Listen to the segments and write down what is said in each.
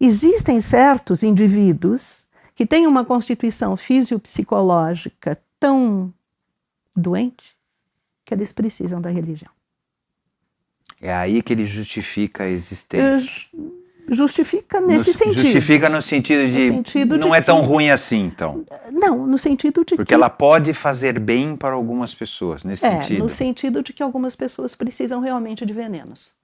Existem certos indivíduos que têm uma constituição fisiopsicológica tão doente que eles precisam da religião. É aí que ele justifica a existência. Justifica nesse sentido. Justifica no sentido de não é tão ruim assim, então. Não, no sentido de porque ela pode fazer bem para algumas pessoas, nesse sentido. No sentido de que algumas pessoas precisam realmente de venenos.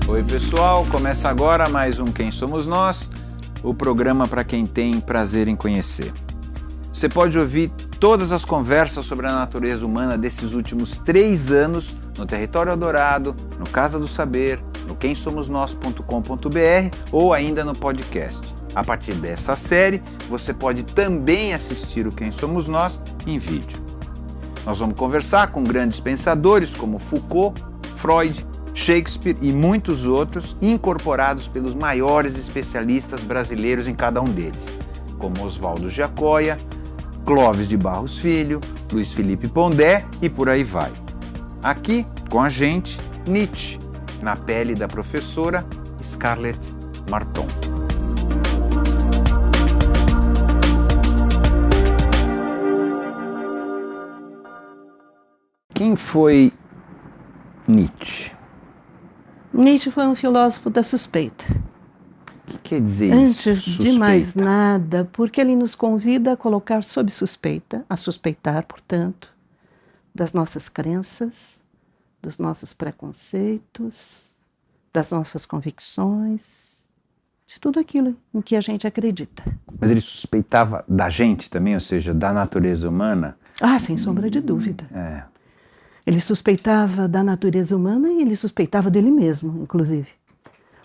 Oi pessoal, começa agora mais um Quem Somos Nós, o programa para quem tem prazer em conhecer. Você pode ouvir todas as conversas sobre a natureza humana desses últimos 3 anos no Território Eldorado, no Casa do Saber, no quemsomosnós.com.br ou ainda no podcast. A partir dessa série, você pode também assistir o Quem Somos Nós em vídeo. Nós vamos conversar com grandes pensadores como Foucault, Freud, Shakespeare e muitos outros, incorporados pelos maiores especialistas brasileiros em cada um deles, como Oswaldo Giacoia, Clóvis de Barros Filho, Luiz Felipe Pondé e por aí vai. Aqui, com a gente, Nietzsche, na pele da professora Scarlett Marton. Quem foi Nietzsche? Nietzsche foi um filósofo da suspeita. O que quer dizer isso? Antes de mais nada, porque ele nos convida a colocar sob suspeita, a suspeitar, portanto, das nossas crenças, dos nossos preconceitos, das nossas convicções, de tudo aquilo em que a gente acredita. Mas ele suspeitava da gente também, ou seja, da natureza humana? Ah, sem sombra de dúvida. Ele suspeitava da natureza humana e ele suspeitava dele mesmo, inclusive.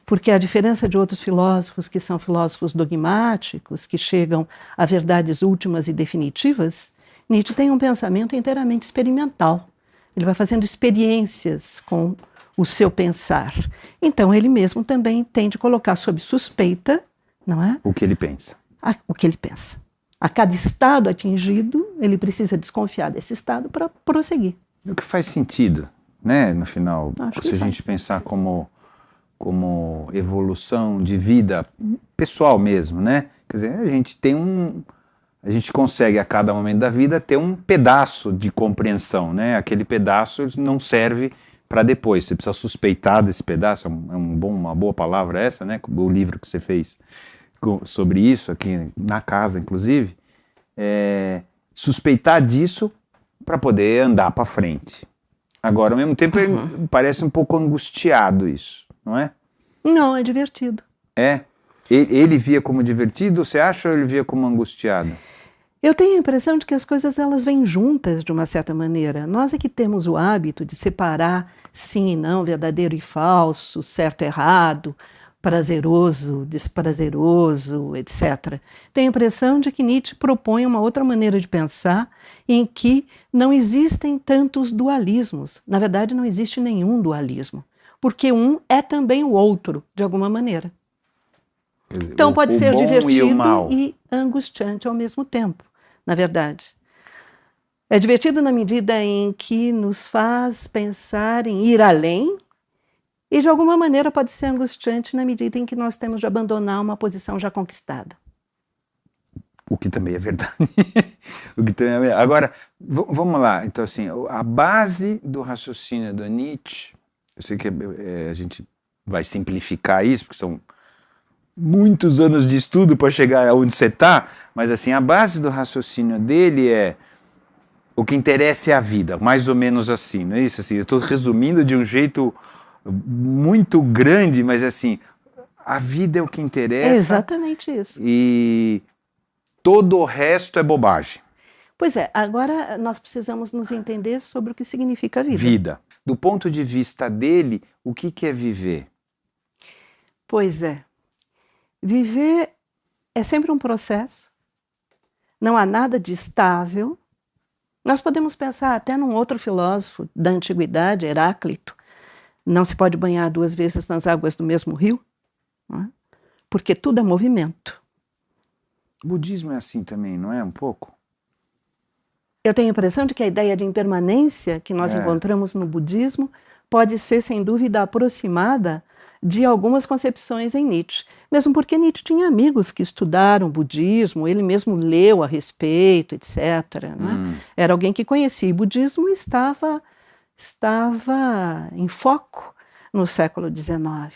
Porque a diferença de outros filósofos, que são filósofos dogmáticos, que chegam a verdades últimas e definitivas, Nietzsche tem um pensamento inteiramente experimental. Ele vai fazendo experiências com o seu pensar. Então, ele mesmo também tem de colocar sob suspeita, não é? O que ele pensa. O que ele pensa. A cada estado atingido, ele precisa desconfiar desse estado para prosseguir. O que faz sentido, né, no final, se a gente pensar como evolução de vida pessoal mesmo, né? Quer dizer, a gente consegue a cada momento da vida ter um pedaço de compreensão, né? Aquele pedaço não serve para depois, você precisa suspeitar desse pedaço, uma boa palavra essa, né? O livro que você fez sobre isso aqui na casa, inclusive, suspeitar disso para poder andar para frente. Agora, ao mesmo tempo, parece um pouco angustiado isso, não é? Não, é divertido. É? Ele via como divertido, você acha, ou ele via como angustiado? Eu tenho a impressão de que as coisas elas vêm juntas de uma certa maneira. Nós é que temos o hábito de separar sim e não, verdadeiro e falso, certo e errado, prazeroso, desprazeroso, etc. Tenho a impressão de que Nietzsche propõe uma outra maneira de pensar em que não existem tantos dualismos. Na verdade, não existe nenhum dualismo, porque um é também o outro, de alguma maneira. Quer dizer, então pode ser divertido e angustiante ao mesmo tempo, na verdade. É divertido na medida em que nos faz pensar em ir além, e de alguma maneira pode ser angustiante na medida em que nós temos de abandonar uma posição já conquistada. O que também é verdade. Agora, vamos lá. Então, assim, a base do raciocínio do Nietzsche, eu sei que a gente vai simplificar isso, porque são muitos anos de estudo para chegar aonde você está, mas assim, a base do raciocínio dele é o que interessa é a vida, mais ou menos assim, não é isso? Assim, eu estou resumindo de um jeito muito grande, mas assim, a vida é o que interessa. É exatamente isso. E todo o resto é bobagem. Pois é, agora nós precisamos nos entender sobre o que significa a vida. Vida. Do ponto de vista dele, o que é viver? Pois é. Viver é sempre um processo. Não há nada de estável. Nós podemos pensar até num outro filósofo da antiguidade, Heráclito, Não se pode banhar 2 vezes nas águas do mesmo rio, não é? Porque tudo é movimento. O budismo é assim também, não é? Um pouco? Eu tenho a impressão de que a ideia de impermanência que nós encontramos no budismo pode ser, sem dúvida, aproximada de algumas concepções em Nietzsche. Mesmo porque Nietzsche tinha amigos que estudaram budismo, ele mesmo leu a respeito, etc. Né? Era alguém que conhecia o budismo e estava em foco no século XIX.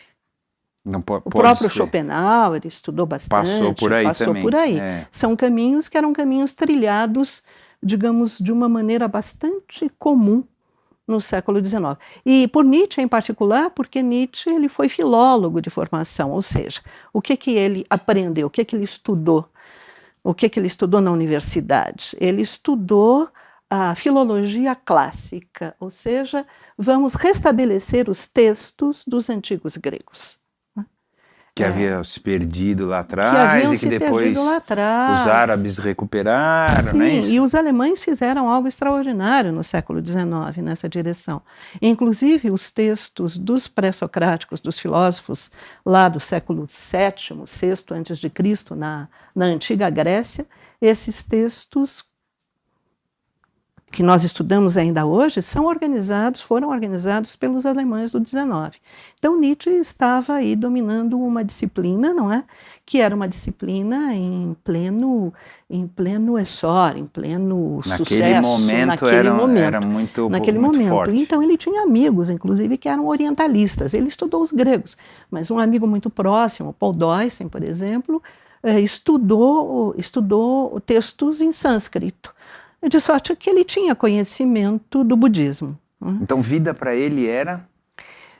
Não o próprio Schopenhauer estudou bastante. Passou por aí também. São caminhos que eram caminhos trilhados, digamos, de uma maneira bastante comum no século XIX. E por Nietzsche em particular, porque Nietzsche ele foi filólogo de formação, ou seja, o que ele aprendeu, o que ele estudou, o que ele estudou na universidade? Ele estudou a filologia clássica, ou seja, vamos restabelecer os textos dos antigos gregos. Que havia se perdido lá atrás e que depois os árabes recuperaram, Sim, não é isso? E os alemães fizeram algo extraordinário no século XIX nessa direção. Inclusive os textos dos pré-socráticos, dos filósofos lá do século VII, VI antes de Cristo, na antiga Grécia, esses textos que nós estudamos ainda hoje foram organizados pelos alemães do XIX. Então Nietzsche estava aí dominando uma disciplina, não é? Que era uma disciplina em pleno essor, em pleno sucesso. Naquele momento era muito forte. Então ele tinha amigos, inclusive, que eram orientalistas. Ele estudou os gregos, mas um amigo muito próximo, Paul Deussen, por exemplo, estudou textos em sânscrito. De sorte que ele tinha conhecimento do budismo. Então, vida para ele era?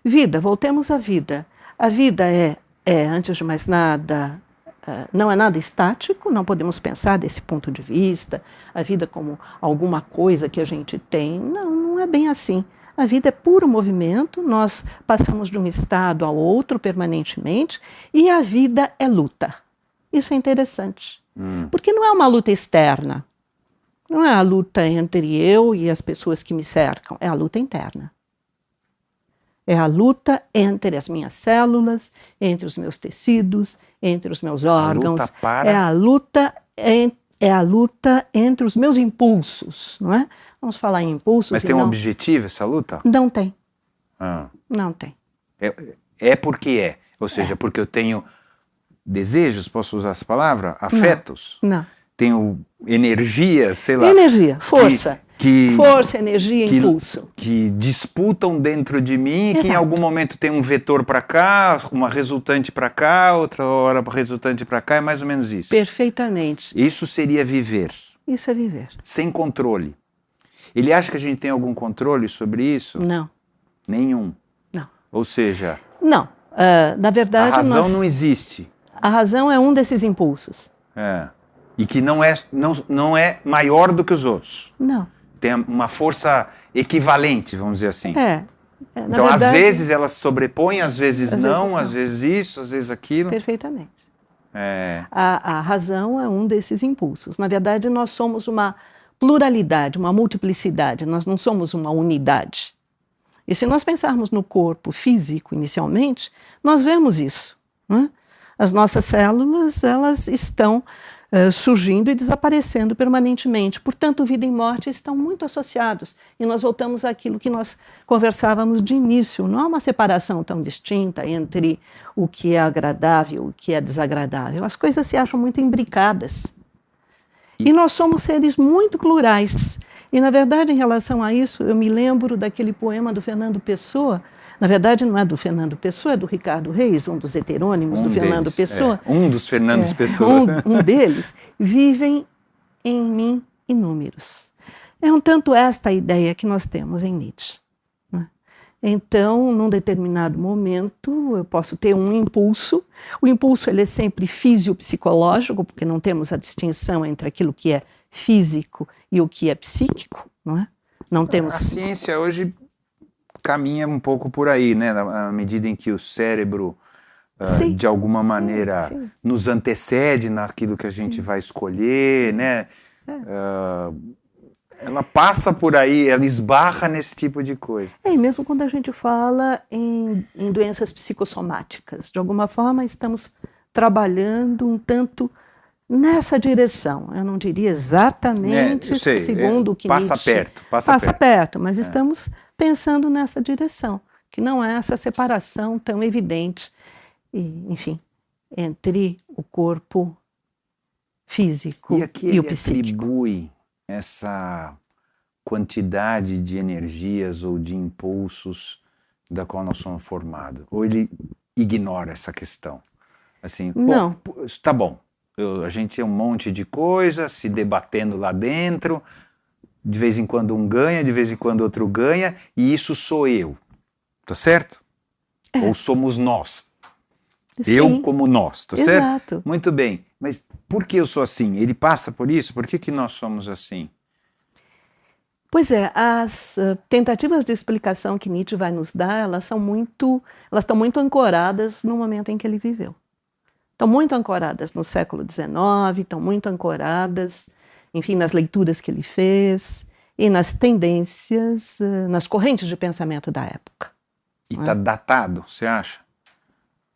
Vida, voltemos à vida. A vida antes de mais nada, não é nada estático, não podemos pensar desse ponto de vista, a vida como alguma coisa que a gente tem. Não é bem assim. A vida é puro movimento, nós passamos de um estado ao outro permanentemente, e a vida é luta. Isso é interessante, porque não é uma luta externa. Não é a luta entre eu e as pessoas que me cercam, é a luta interna. É a luta entre as minhas células, entre os meus tecidos, entre os meus órgãos. É a luta entre os meus impulsos, não é? Vamos falar em impulsos. Mas tem um objetivo essa luta? Não tem. Não tem. É porque é. Ou seja, porque eu tenho desejos, posso usar essa palavra? Afetos? Não. Tenho energia, sei lá. Energia, força. Força, energia, impulso. Que disputam dentro de mim, que em algum momento tem um vetor para cá, uma resultante para cá, outra hora resultante para cá, é mais ou menos isso. Perfeitamente. Isso seria viver. Isso é viver. Sem controle. Ele acha que a gente tem algum controle sobre isso? Não. Nenhum? Não. Ou seja... Não. Na verdade... A razão não existe. A razão é um desses impulsos. E que não é maior do que os outros. Não. Tem uma força equivalente, vamos dizer assim. Então, verdade, às vezes elas se sobrepõem, às vezes não, às vezes isso, às vezes aquilo. Perfeitamente. A razão é um desses impulsos. Na verdade, nós somos uma pluralidade, uma multiplicidade, nós não somos uma unidade. E se nós pensarmos no corpo físico inicialmente, nós vemos isso. Né? As nossas células, elas estão surgindo e desaparecendo permanentemente. Portanto, vida e morte estão muito associados. E nós voltamos àquilo que nós conversávamos de início. Não há uma separação tão distinta entre o que é agradável e o que é desagradável. As coisas se acham muito imbricadas. E nós somos seres muito plurais. E, na verdade, em relação a isso, eu me lembro daquele poema do Fernando Pessoa. Na verdade, não é do Fernando Pessoa, é do Ricardo Reis, um dos heterônimos do Fernando Pessoa. Um dos Fernandos Pessoa. Um deles. Vivem em mim inúmeros. É um tanto esta a ideia que nós temos em Nietzsche. Né? Então, num determinado momento, eu posso ter um impulso. O impulso ele é sempre fisiopsicológico, porque não temos a distinção entre aquilo que é físico e o que é psíquico. Não é? Não temos... A ciência hoje caminha um pouco por aí, né? Na medida em que o cérebro, de alguma maneira, nos antecede naquilo que a gente vai escolher, né? Ela passa por aí, ela esbarra nesse tipo de coisa. E mesmo quando a gente fala em doenças psicossomáticas, de alguma forma estamos trabalhando um tanto nessa direção. Eu não diria exatamente eu sei, segundo o que passa Nietzsche... perto. Passa perto, mas estamos pensando nessa direção, que não é essa separação tão evidente, enfim, entre o corpo físico E aqui e o ele psíquico. atribui essa quantidade de energias ou de impulsos da qual nós somos formados? Ou ele ignora essa questão? Assim, Não. Tá bom, a gente tem um monte de coisa se debatendo lá dentro, de vez em quando um ganha, de vez em quando outro ganha, e isso sou eu, tá certo? Ou somos nós. Sim, eu como nós, tá certo? Exato. Muito bem, mas por que eu sou assim? Ele passa por isso? Por que nós somos assim? Pois é, as tentativas de explicação que Nietzsche vai nos dar, elas estão muito ancoradas no momento em que ele viveu. Estão muito ancoradas no século XIX, estão muito ancoradas, enfim, nas leituras que ele fez e nas tendências, nas correntes de pensamento da época. E está datado, você acha?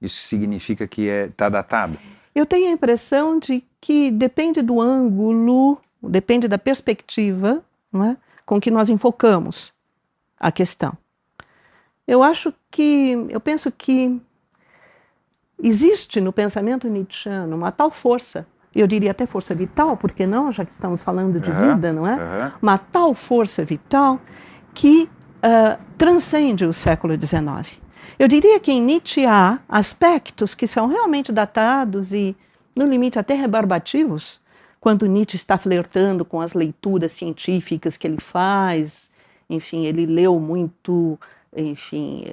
Isso significa que está datado? Eu tenho a impressão de que depende do ângulo, depende da perspectiva, não é, com que nós enfocamos a questão. Eu penso que existe no pensamento nietzschiano uma tal força, eu diria até força vital, porque não, já que estamos falando de vida, não é? Uma tal força vital que transcende o século XIX. Eu diria que em Nietzsche há aspectos que são realmente datados e, no limite, até rebarbativos, quando Nietzsche está flertando com as leituras científicas que ele faz. Enfim, ele leu muito, enfim,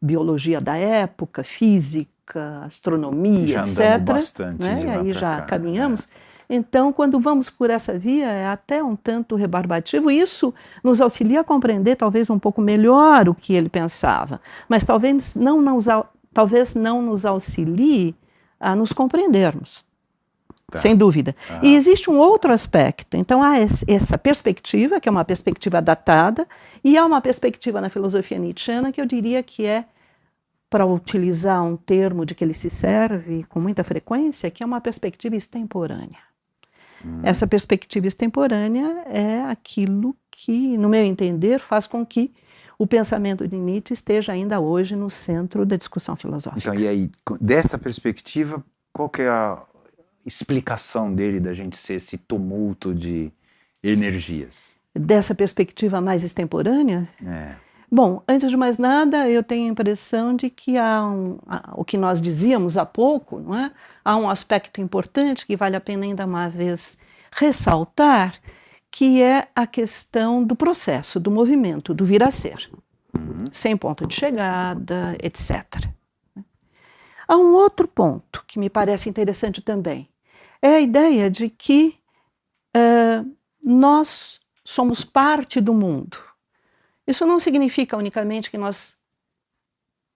biologia da época, física, astronomia, já etc. andamos bastante, né? de lá E aí pra já cá, caminhamos. Então, quando vamos por essa via, é até um tanto rebarbativo. Isso nos auxilia a compreender talvez um pouco melhor o que ele pensava, mas talvez não nos auxilie a nos compreendermos. Tá. Sem dúvida. E existe um outro aspecto. Então, há essa perspectiva, que é uma perspectiva datada, e há uma perspectiva na filosofia nietzschiana que eu diria que é, para utilizar um termo de que ele se serve com muita frequência, que é uma perspectiva extemporânea. Essa perspectiva extemporânea é aquilo que, no meu entender, faz com que o pensamento de Nietzsche esteja ainda hoje no centro da discussão filosófica. Então, e aí, dessa perspectiva, qual que é a explicação dele da gente ser esse tumulto de energias? Dessa perspectiva mais extemporânea? Bom, antes de mais nada, eu tenho a impressão de que há o que nós dizíamos há pouco, não é? Há um aspecto importante que vale a pena ainda uma vez ressaltar, que é a questão do processo, do movimento, do vir a ser, sem ponto de chegada, etc. Há um outro ponto que me parece interessante também, é a ideia de que nós somos parte do mundo. Isso não significa unicamente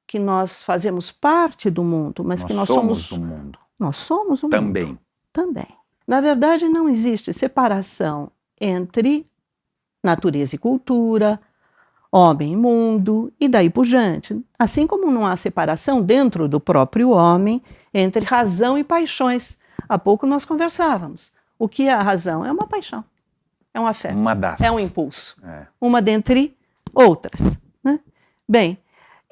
que nós fazemos parte do mundo, mas que nós somos o mundo. Nós somos o Também. mundo. Também. Na verdade, não existe separação entre natureza e cultura, homem e mundo, e daí por diante. Assim como não há separação dentro do próprio homem entre razão e paixões. Há pouco nós conversávamos. O que é a razão? É uma paixão. É um afeto. É um impulso. Uma dentre outras. Né? Bem,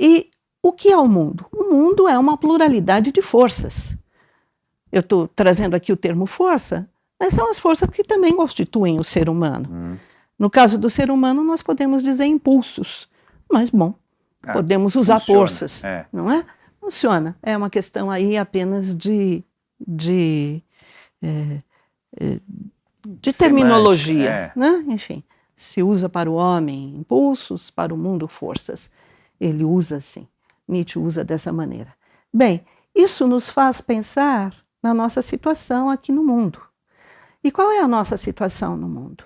e o que é o mundo? O mundo é uma pluralidade de forças. Eu estou trazendo aqui o termo força, mas são as forças que também constituem o ser humano. No caso do ser humano, nós podemos dizer impulsos, mas, bom, podemos usar forças, não é? Funciona. É uma questão aí apenas de terminologia, né? Enfim. Se usa para o homem impulsos, para o mundo forças. Ele usa assim. Nietzsche usa dessa maneira. Bem, isso nos faz pensar na nossa situação aqui no mundo. E qual é a nossa situação no mundo?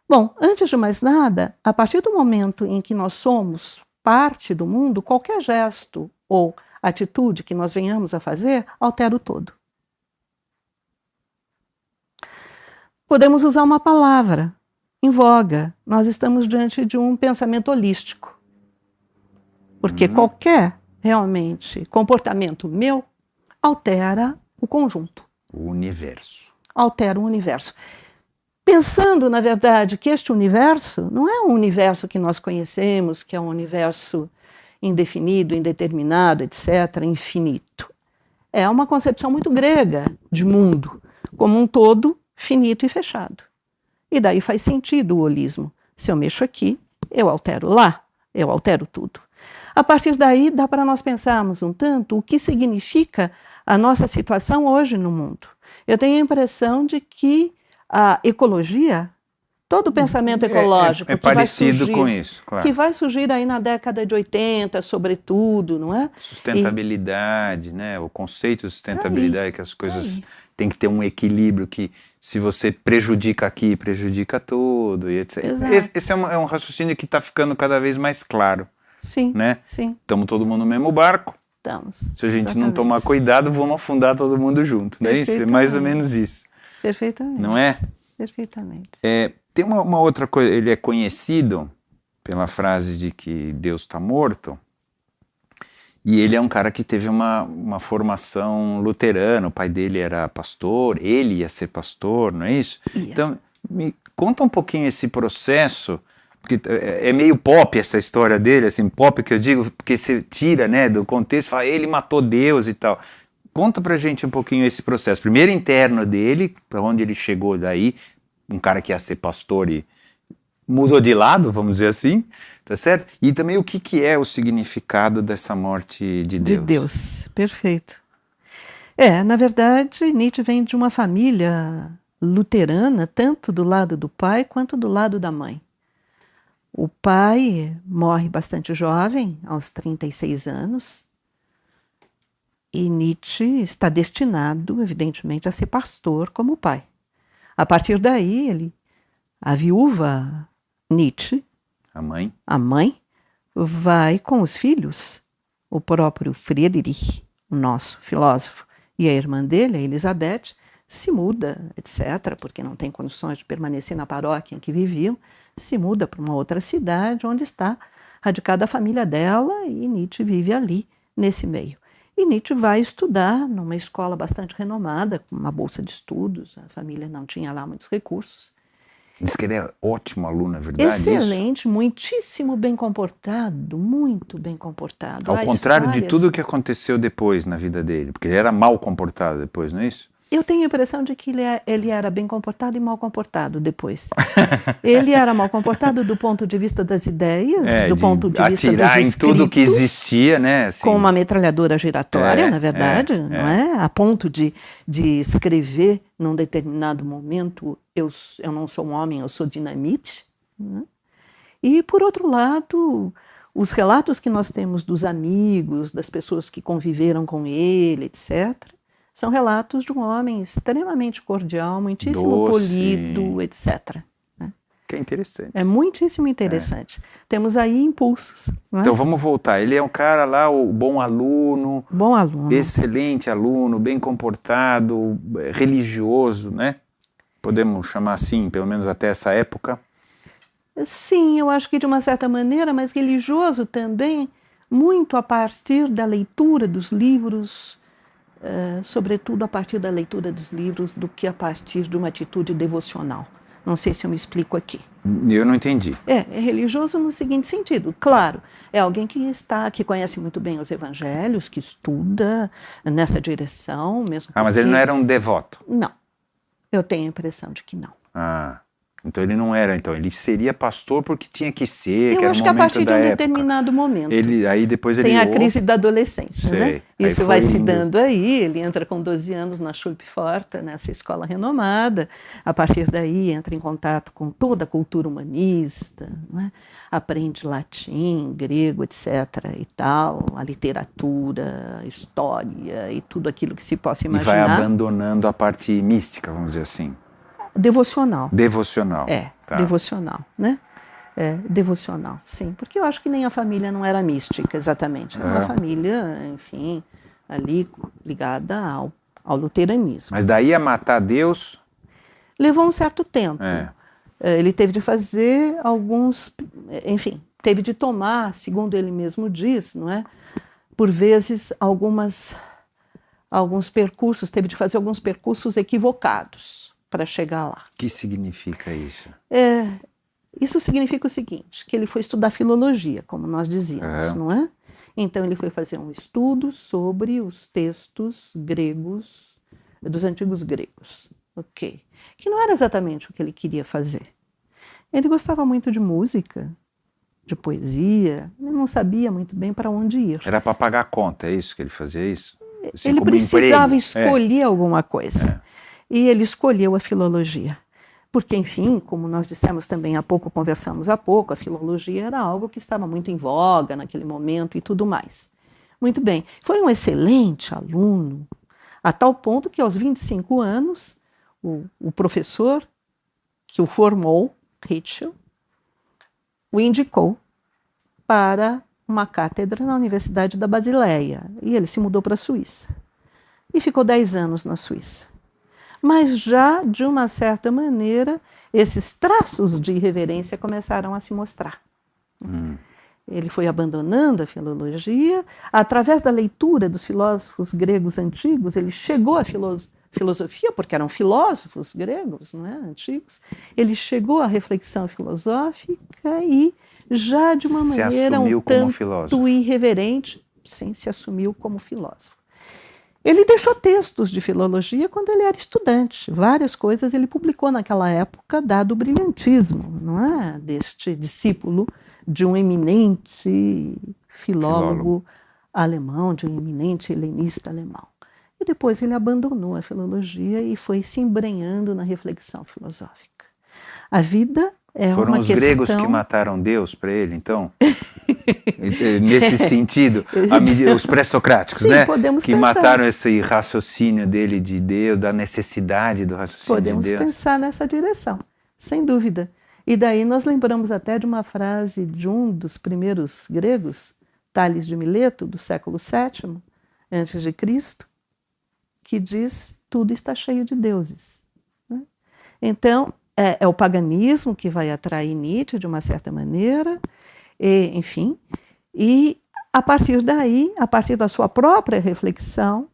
Bom, antes de mais nada, a partir do momento em que nós somos parte do mundo, qualquer gesto ou atitude que nós venhamos a fazer altera o todo. Podemos usar uma palavra. em voga. Nós estamos diante de um pensamento holístico. Porque qualquer, realmente, comportamento meu altera o conjunto. O universo. Altera o universo. Pensando, na verdade, que este universo não é um universo que nós conhecemos, que é um universo indefinido, indeterminado, etc., infinito. É uma concepção muito grega de mundo, como um todo finito e fechado. E daí faz sentido o holismo. Se eu mexo aqui, eu altero lá, eu altero tudo. A partir daí, dá para nós pensarmos um tanto o que significa a nossa situação hoje no mundo. Eu tenho a impressão de que a ecologia, todo o pensamento ecológico é que vai parecido surgir, com isso, claro. que vai surgir aí na década de 80, sobretudo, não é? Sustentabilidade, né? O conceito de sustentabilidade, que as coisas têm que ter um equilíbrio, que se você prejudica aqui, prejudica tudo, e etc. Esse é um raciocínio que está ficando cada vez mais claro. Sim, né? sim. Estamos todo mundo no mesmo barco. Estamos. Se a gente exatamente. não tomar cuidado, vamos afundar todo mundo junto, não é isso? É mais ou menos isso. Perfeitamente. Não é? Perfeitamente. Tem uma outra coisa, ele é conhecido pela frase de que Deus está morto, e ele é um cara que teve uma formação luterana, o pai dele era pastor, ele ia ser pastor, não é isso? Então, me conta um pouquinho esse processo, porque é meio pop essa história dele, assim, pop que eu digo, porque você tira, né, do contexto, fala, ele matou Deus e tal. Conta pra gente um pouquinho esse processo, primeiro interno dele, para onde ele chegou daí, um cara que ia ser pastor e mudou de lado, vamos dizer assim, tá certo? E também o que é o significado dessa morte de Deus. De Deus, perfeito. Na verdade, Nietzsche vem de uma família luterana, tanto do lado do pai quanto do lado da mãe. O pai morre bastante jovem, aos 36 anos, e Nietzsche está destinado, evidentemente, a ser pastor como o pai. A partir daí, a viúva Nietzsche, a mãe, vai com os filhos, o próprio Friedrich, o nosso filósofo, e a irmã dele, a Elizabeth, se muda, etc., porque não tem condições de permanecer na paróquia em que viviam, se muda para uma outra cidade onde está radicada a família dela e Nietzsche vive ali, nesse meio. E Nietzsche vai estudar numa escola bastante renomada, com uma bolsa de estudos, a família não tinha lá muitos recursos. Diz que ele é ótimo aluno, é verdade? Excelente, muitíssimo bem comportado, muito bem comportado. Ao contrário de tudo o que aconteceu depois na vida dele, porque ele era mal comportado depois, não é isso? Eu tenho a impressão de que ele era bem comportado e mal comportado depois. Ele era mal comportado do ponto de vista das ideias, do ponto de vista dos escritos. Atirar em tudo que existia, né? Assim, com uma metralhadora giratória, na verdade, não é? A ponto de escrever num determinado momento, eu não sou um homem, eu sou dinamite. Né? E, por outro lado, os relatos que nós temos dos amigos, das pessoas que conviveram com ele, etc., são relatos de um homem extremamente cordial, muitíssimo polido, etc. Né? Que é interessante. É muitíssimo interessante. Temos aí impulsos. Não é? Então vamos voltar. Ele é um cara lá, o bom aluno. Bom aluno. Excelente aluno, bem comportado, religioso, né? Podemos chamar assim, pelo menos até essa época. Sim, eu acho que de uma certa maneira, mas religioso também, muito a partir da leitura dos livros, sobretudo a partir da leitura dos livros, do que a partir de uma atitude devocional. Não sei se eu me explico aqui. Eu não entendi. É religioso no seguinte sentido. Claro, é alguém que conhece muito bem os evangelhos, que estuda nessa direção. Mesmo mas ele não era um devoto? Não. Eu tenho a impressão de que não. Então ele não era, ele seria pastor porque tinha que ser, que era o momento da época. Eu acho que a partir de um determinado momento. Aí depois ele... Tem a crise da adolescência, né? Isso vai se indo. dando aí, ele entra com 12 anos na Schulpforta, nessa escola renomada, a partir daí entra em contato com toda a cultura humanista, né? Aprende latim, grego, etc. e tal, a literatura, a história e tudo aquilo que se possa imaginar. E vai abandonando a parte mística, vamos dizer assim. Devocional. Devocional. Devocional, né? Devocional, sim. Porque eu acho que nem a família não era mística, exatamente. Era uma família, enfim, ali ligada ao luteranismo. Mas daí a matar Deus... Levou um certo tempo. Ele teve de fazer alguns, enfim, teve de tomar, segundo ele mesmo diz, não é? Por vezes, alguns percursos, teve de fazer alguns percursos equivocados para chegar lá. O que significa isso? Isso significa o seguinte, que ele foi estudar filologia, como nós dizíamos, não é? Então ele foi fazer um estudo sobre os textos gregos, dos antigos gregos, ok? Que não era exatamente o que ele queria fazer. Ele gostava muito de música, de poesia, ele não sabia muito bem para onde ir. Era para pagar a conta, é isso que ele fazia isso? Assim, ele precisava emprego. escolher alguma coisa. E ele escolheu a filologia. Porque, enfim, como nós dissemos também há pouco, conversamos há pouco, a filologia era algo que estava muito em voga naquele momento e tudo mais. Muito bem, foi um excelente aluno, a tal ponto que aos 25 anos, o professor que o formou, Ritschl, o indicou para uma cátedra na Universidade da Basileia. E ele se mudou para a Suíça. E ficou 10 anos na Suíça. Mas já, de uma certa maneira, esses traços de irreverência começaram a se mostrar. Ele foi abandonando a filologia. Através da leitura dos filósofos gregos antigos, ele chegou à filosofia, porque eram filósofos gregos, não é? Antigos. Ele chegou à reflexão filosófica e, já de uma maneira um tanto irreverente, sim, se assumiu como filósofo. Ele deixou textos de filologia quando ele era estudante. Várias coisas ele publicou naquela época, dado o brilhantismo, não é? Deste discípulo de um eminente filólogo alemão, de um eminente helenista alemão. E depois ele abandonou a filologia e foi se embrenhando na reflexão filosófica. A vida é Foram uma os questão... gregos que mataram Deus para ele, então? Nesse sentido, os pré-socráticos, né? Que mataram esse raciocínio dele de Deus, da necessidade do raciocínio de Deus. Podemos pensar nessa direção, sem dúvida. E daí nós lembramos até de uma frase de um dos primeiros gregos, Tales de Mileto, do século VII, antes de Cristo, que diz: tudo está cheio de deuses. Então, é o paganismo que vai atrair Nietzsche de uma certa maneira, enfim, e a partir daí, a partir da sua própria reflexão,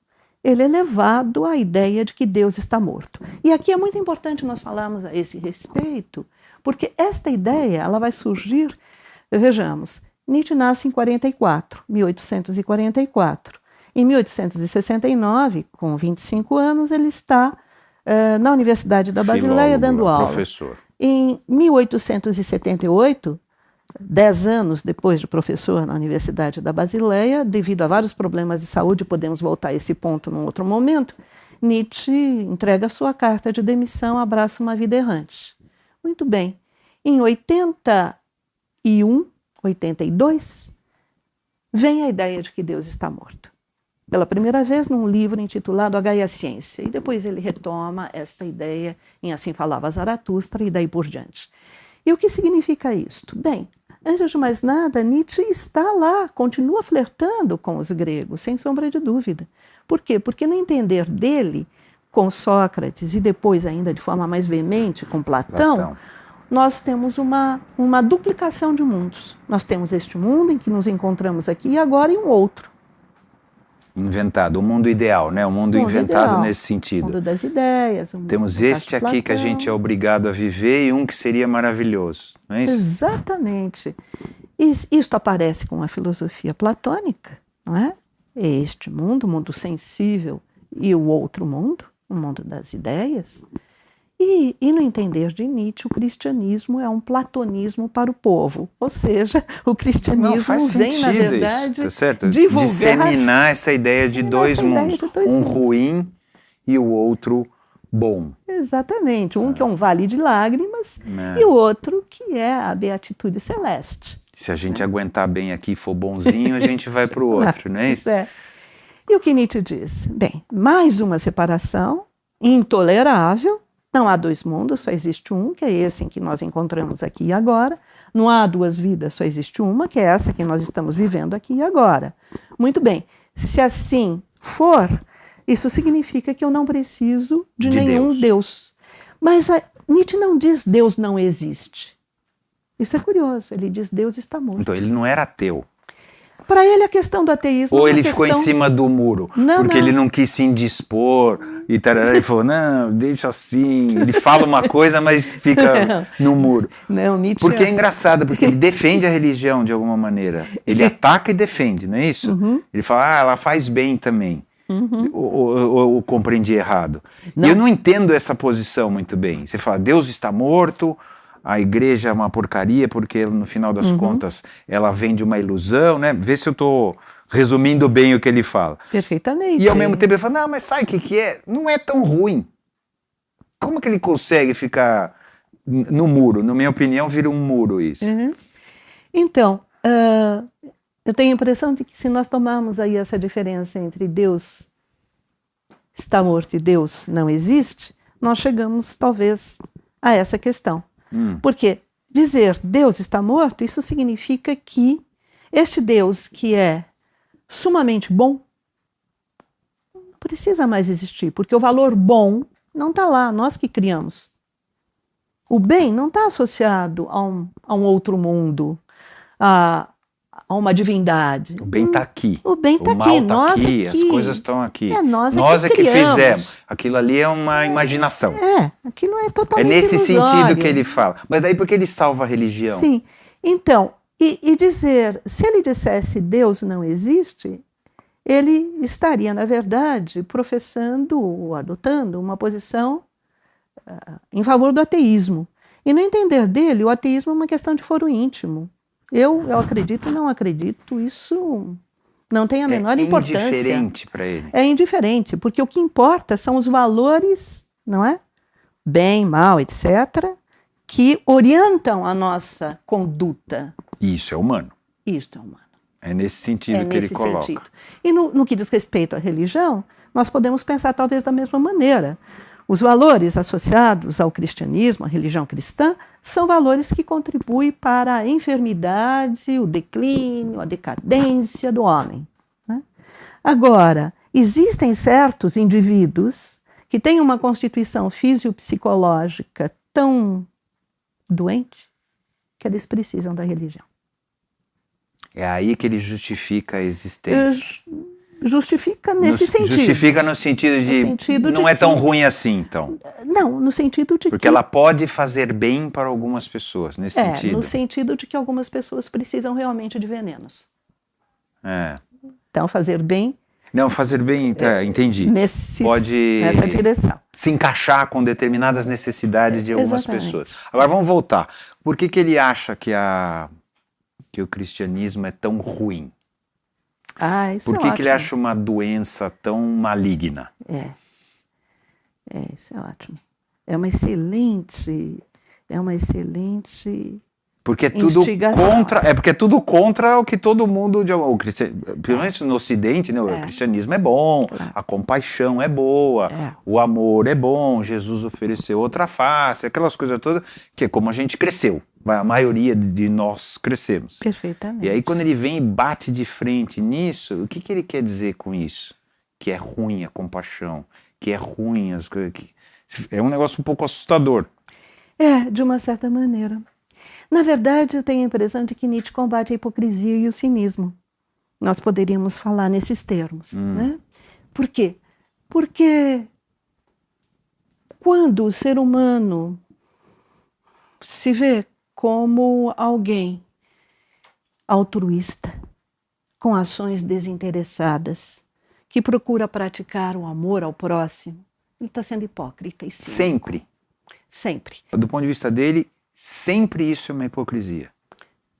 ele é levado à ideia de que Deus está morto. E aqui é muito importante nós falarmos a esse respeito, porque esta ideia ela vai surgir, vejamos, Nietzsche nasce em 1844. Em 1869, com 25 anos, ele está na Universidade da Basileia dando aula. Professor. Em 1878, 10 anos depois de professor na Universidade da Basileia, devido a vários problemas de saúde, podemos voltar a esse ponto num outro momento, Nietzsche entrega sua carta de demissão, abraça uma vida errante. Muito bem. Em 81, 82, vem a ideia de que Deus está morto. Pela primeira vez num livro intitulado A Gaia Ciência. E depois ele retoma esta ideia em Assim Falava Zaratustra e daí por diante. E o que significa isto? Bem, antes de mais nada, Nietzsche está lá, continua flertando com os gregos, sem sombra de dúvida. Por quê? Porque no entender dele, com Sócrates e depois ainda de forma mais veemente com Platão, nós temos uma duplicação de mundos. Nós temos este mundo em que nos encontramos aqui e agora em um outro. Inventado, o mundo ideal, né? O mundo inventado ideal, nesse sentido. O mundo das ideias. Temos este aqui que a gente é obrigado a viver e um que seria maravilhoso, não é isso? Exatamente. Isto aparece com a filosofia platônica, não é? Este mundo, o mundo sensível, e o outro mundo, o mundo das ideias. E no entender de Nietzsche, o cristianismo é um platonismo para o povo. Ou seja, o cristianismo vem, na verdade, isso, tá certo? Divulgar, disseminar essa ideia de dois mundos. Um ruim e o outro bom. Exatamente. Um que é um vale de lágrimas e o outro que é a beatitude celeste. Se a gente aguentar bem aqui e for bonzinho, a gente vai para o outro, não é isso? E o que Nietzsche diz? Bem, mais uma separação intolerável. Não há dois mundos, só existe um, que é esse em que nós encontramos aqui e agora. Não há duas vidas, só existe uma, que é essa que nós estamos vivendo aqui e agora. Muito bem, se assim for, isso significa que eu não preciso de nenhum Deus. Mas Nietzsche não diz Deus não existe. Isso é curioso, ele diz Deus está morto. Então, ele não era ateu. Para ele, a questão do ateísmo... Ou ele ficou em cima do muro, porque ele não quis se indispor, e tarará, e falou, não, deixa assim. Ele fala uma coisa, mas fica no muro. Não, Nietzsche... Porque é engraçado, porque ele defende a religião de alguma maneira. Ele ataca e defende, não é isso? Uhum. Ele fala, ela faz bem também. Uhum. Ou compreendi errado. E eu não entendo essa posição muito bem. Você fala, Deus está morto... A igreja é uma porcaria porque no final das contas ela vende uma ilusão, né? Vê se eu estou resumindo bem o que ele fala. Perfeitamente. E ao mesmo tempo ele fala, não, mas sabe o que é? Não é tão ruim. Como que ele consegue ficar no muro? Na minha opinião, vira um muro isso. Uhum. Então, eu tenho a impressão de que se nós tomarmos aí essa diferença entre Deus está morto e Deus não existe, nós chegamos talvez a essa questão. Porque dizer Deus está morto, isso significa que este Deus que é sumamente bom não precisa mais existir, porque o valor bom não está lá, nós que criamos. O bem não está associado a um outro mundo, a uma divindade. O bem está aqui. O bem está aqui, nós aqui, as coisas estão aqui. Nós é que fizemos. Aquilo ali é uma imaginação. Aquilo é totalmente nesse ilusório. Sentido que ele fala. Mas daí por que ele salva a religião? Sim. Então, e dizer, se ele dissesse Deus não existe, ele estaria, na verdade, professando ou adotando uma posição em favor do ateísmo. E no entender dele, o ateísmo é uma questão de foro íntimo. Eu acredito, não acredito, isso não tem a menor importância. É indiferente para ele. É indiferente, porque o que importa são os valores, não é? Bem, mal, etc., que orientam a nossa conduta. Isso é humano. Isso é humano. É nesse sentido que ele coloca. Sentido. E no que diz respeito à religião, nós podemos pensar talvez da mesma maneira. Os valores associados ao cristianismo, à religião cristã, são valores que contribuem para a enfermidade, o declínio, a decadência do homem. Né? Agora, existem certos indivíduos que têm uma constituição fisiopsicológica tão doente que eles precisam da religião. É aí que ele justifica a existência. Justifica nesse sentido. Justifica no sentido de não é tão ruim assim, então. Não, no sentido de porque ela pode fazer bem para algumas pessoas, nesse sentido. No sentido de que algumas pessoas precisam realmente de venenos. Então, fazer bem... Não, fazer bem, entendi. Nessa direção. Se encaixar com determinadas necessidades de algumas pessoas. Agora, vamos voltar. Por que ele acha que o cristianismo é tão ruim? Por que ele acha uma doença tão maligna? Isso é ótimo. É uma excelente porque é tudo contra, porque é tudo contra o que todo mundo, principalmente no Ocidente, né? O cristianismo é bom, a compaixão é boa, o amor é bom, Jesus ofereceu outra face, aquelas coisas todas, que é como a gente cresceu. A maioria de nós crescemos. Perfeitamente. E aí quando ele vem e bate de frente nisso, o que ele quer dizer com isso? Que é ruim a compaixão, que é ruim as coisas. É um negócio um pouco assustador. De uma certa maneira. Na verdade, eu tenho a impressão de que Nietzsche combate a hipocrisia e o cinismo. Nós poderíamos falar nesses termos. Né? Por quê? Porque quando o ser humano se vê como alguém altruísta, com ações desinteressadas, que procura praticar o amor ao próximo, ele está sendo hipócrita. Sempre? Sempre. Do ponto de vista dele, sempre isso é uma hipocrisia.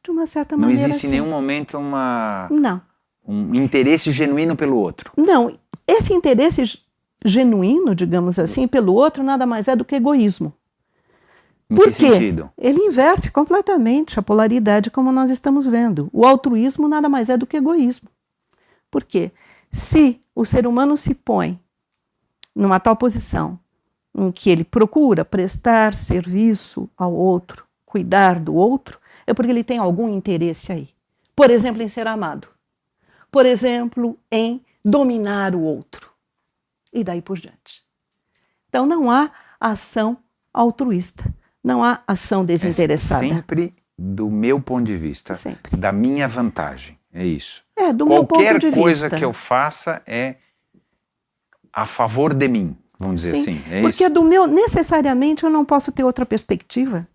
De uma certa maneira, não existe em nenhum momento um interesse genuíno pelo outro. Não, esse interesse genuíno, digamos assim, pelo outro, nada mais é do que egoísmo. Em que sentido? Ele inverte completamente a polaridade como nós estamos vendo. O altruísmo nada mais é do que egoísmo. Por quê? Se o ser humano se põe numa tal posição em que ele procura prestar serviço ao outro, cuidar do outro, é porque ele tem algum interesse aí. Por exemplo, em ser amado. Por exemplo, em dominar o outro. E daí por diante. Então não há ação altruísta. Não há ação desinteressada. É sempre do meu ponto de vista, Sempre. da minha vantagem. É isso. Do meu ponto de Qualquer vista. coisa que eu faça é a favor de mim, vamos dizer assim. É porque isso? necessariamente eu não posso ter outra perspectiva.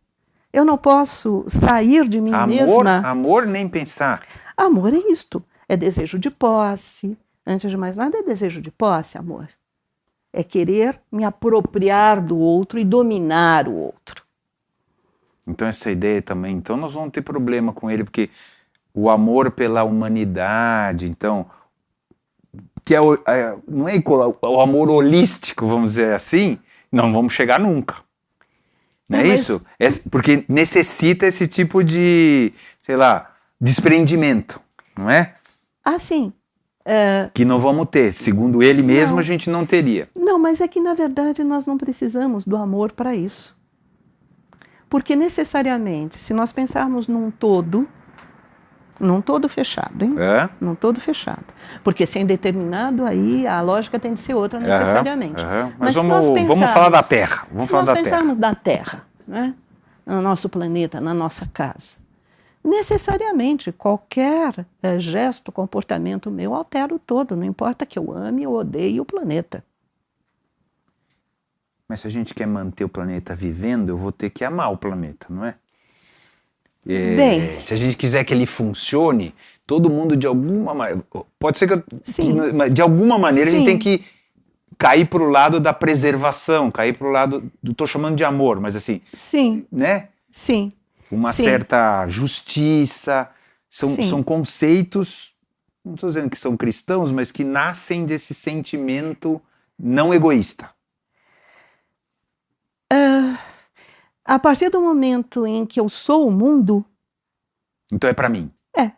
Eu não posso sair de mim mesma. Amor nem pensar. Amor é isto. É desejo de posse. Antes de mais nada, é desejo de posse, amor. É querer me apropriar do outro e dominar o outro. Então essa ideia também, então nós vamos ter problema com ele, porque o amor pela humanidade, então, que não é o amor holístico, vamos dizer assim, não vamos chegar nunca. Não é isso? Porque necessita esse tipo de, sei lá, desprendimento, não é? Sim. Que não vamos ter. Segundo ele mesmo, a gente não teria. Não, mas é que, na verdade, nós não precisamos do amor para isso. Porque, necessariamente, se nós pensarmos num todo fechado, hein? Num todo fechado. Porque, sem determinado, aí a lógica tem de ser outra, necessariamente. Mas vamos falar da Terra. Se nós pensarmos da Terra, né? No nosso planeta, na nossa casa, necessariamente, qualquer gesto, comportamento meu altera o todo, não importa que eu ame ou odeie o planeta. Mas se a gente quer manter o planeta vivendo, eu vou ter que amar o planeta, não é? Bem, se a gente quiser que ele funcione, todo mundo de alguma maneira... Pode ser que de alguma maneira a gente tem que cair para o lado da preservação, cair para o lado... Estou chamando de amor, mas assim... Sim. Né? Sim. Uma certa justiça, são conceitos, não estou dizendo que são cristãos, mas que nascem desse sentimento não egoísta. A partir do momento em que eu sou o mundo... Então é para mim.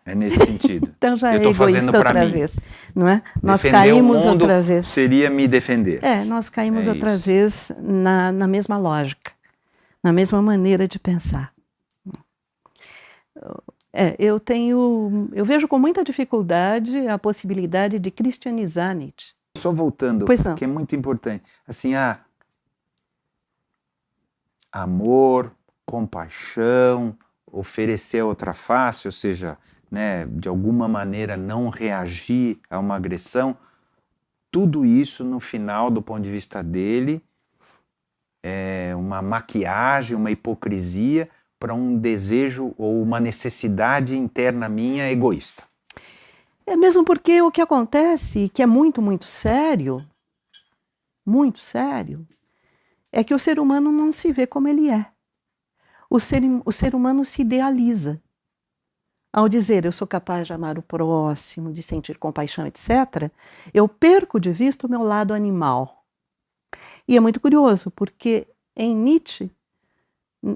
É nesse sentido. Então já eu é egoísta outra vez, não é? Nós caímos outra vez. Seria me defender. Nós caímos outra vez na mesma lógica, na mesma maneira de pensar. Eu vejo com muita dificuldade a possibilidade de cristianizar Nietzsche. Só voltando, que é muito importante. Assim, amor, compaixão, oferecer a outra face, ou seja, né, de alguma maneira não reagir a uma agressão, tudo isso no final, do ponto de vista dele, é uma maquiagem, uma hipocrisia para um desejo ou uma necessidade interna minha egoísta. Mesmo porque o que acontece, que é muito, muito sério, é que o ser humano não se vê como ele é. O ser humano se idealiza. Ao dizer eu sou capaz de amar o próximo, de sentir compaixão, etc., eu perco de vista o meu lado animal. E é muito curioso, porque em Nietzsche,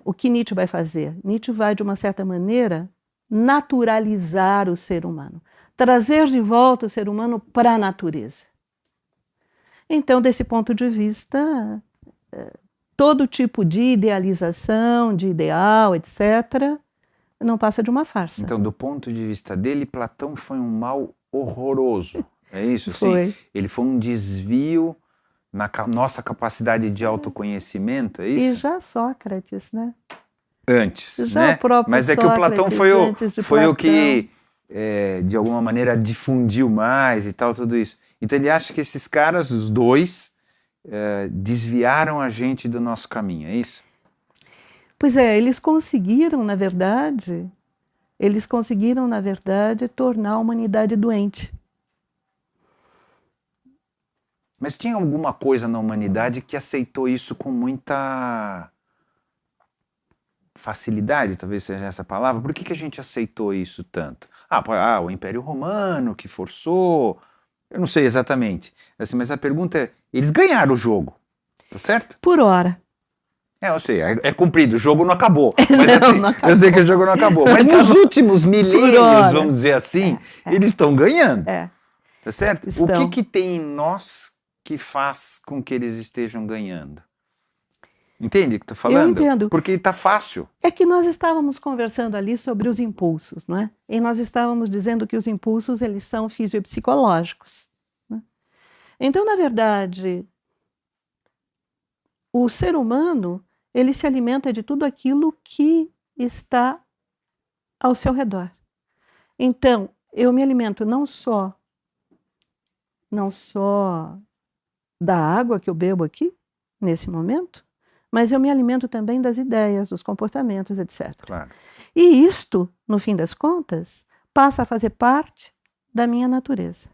o que Nietzsche vai fazer? Nietzsche vai, de uma certa maneira, naturalizar o ser humano. Trazer de volta o ser humano para a natureza. Então, desse ponto de vista, todo tipo de idealização, de ideal, etc., não passa de uma farsa. Então, do ponto de vista dele, Platão foi um mal horroroso. É isso? Foi. Sim. Ele foi um desvio na nossa capacidade de autoconhecimento, é isso? E já Sócrates, né? Antes, já né? O próprio Mas é que o Platão foi o que, de alguma maneira, difundiu mais e tal, tudo isso. Então ele acha que esses caras, os dois, desviaram a gente do nosso caminho, é isso? Pois é, eles conseguiram, na verdade, tornar a humanidade doente. Mas tinha alguma coisa na humanidade que aceitou isso com muita facilidade, talvez seja essa palavra. Por que a gente aceitou isso tanto? O Império Romano que forçou, eu não sei exatamente. Assim, mas a pergunta é, eles ganharam o jogo, tá certo? Por hora. Eu sei, é cumprido, o jogo não acabou. Mas assim, não acabou. Eu sei que o jogo não acabou. Mas nos últimos milênios, vamos dizer assim, eles estão ganhando. Tá certo? Estão. O que tem em nós que faz com que eles estejam ganhando? Entende o que estou falando? Eu entendo. Porque está fácil. É que nós estávamos conversando ali sobre os impulsos, não é? E nós estávamos dizendo que os impulsos, eles são fisiopsicológicos. Né? Então, na verdade, o ser humano, ele se alimenta de tudo aquilo que está ao seu redor. Então, eu me alimento não só da água que eu bebo aqui, nesse momento, mas eu me alimento também das ideias, dos comportamentos, etc. Claro. E isto, no fim das contas, passa a fazer parte da minha natureza.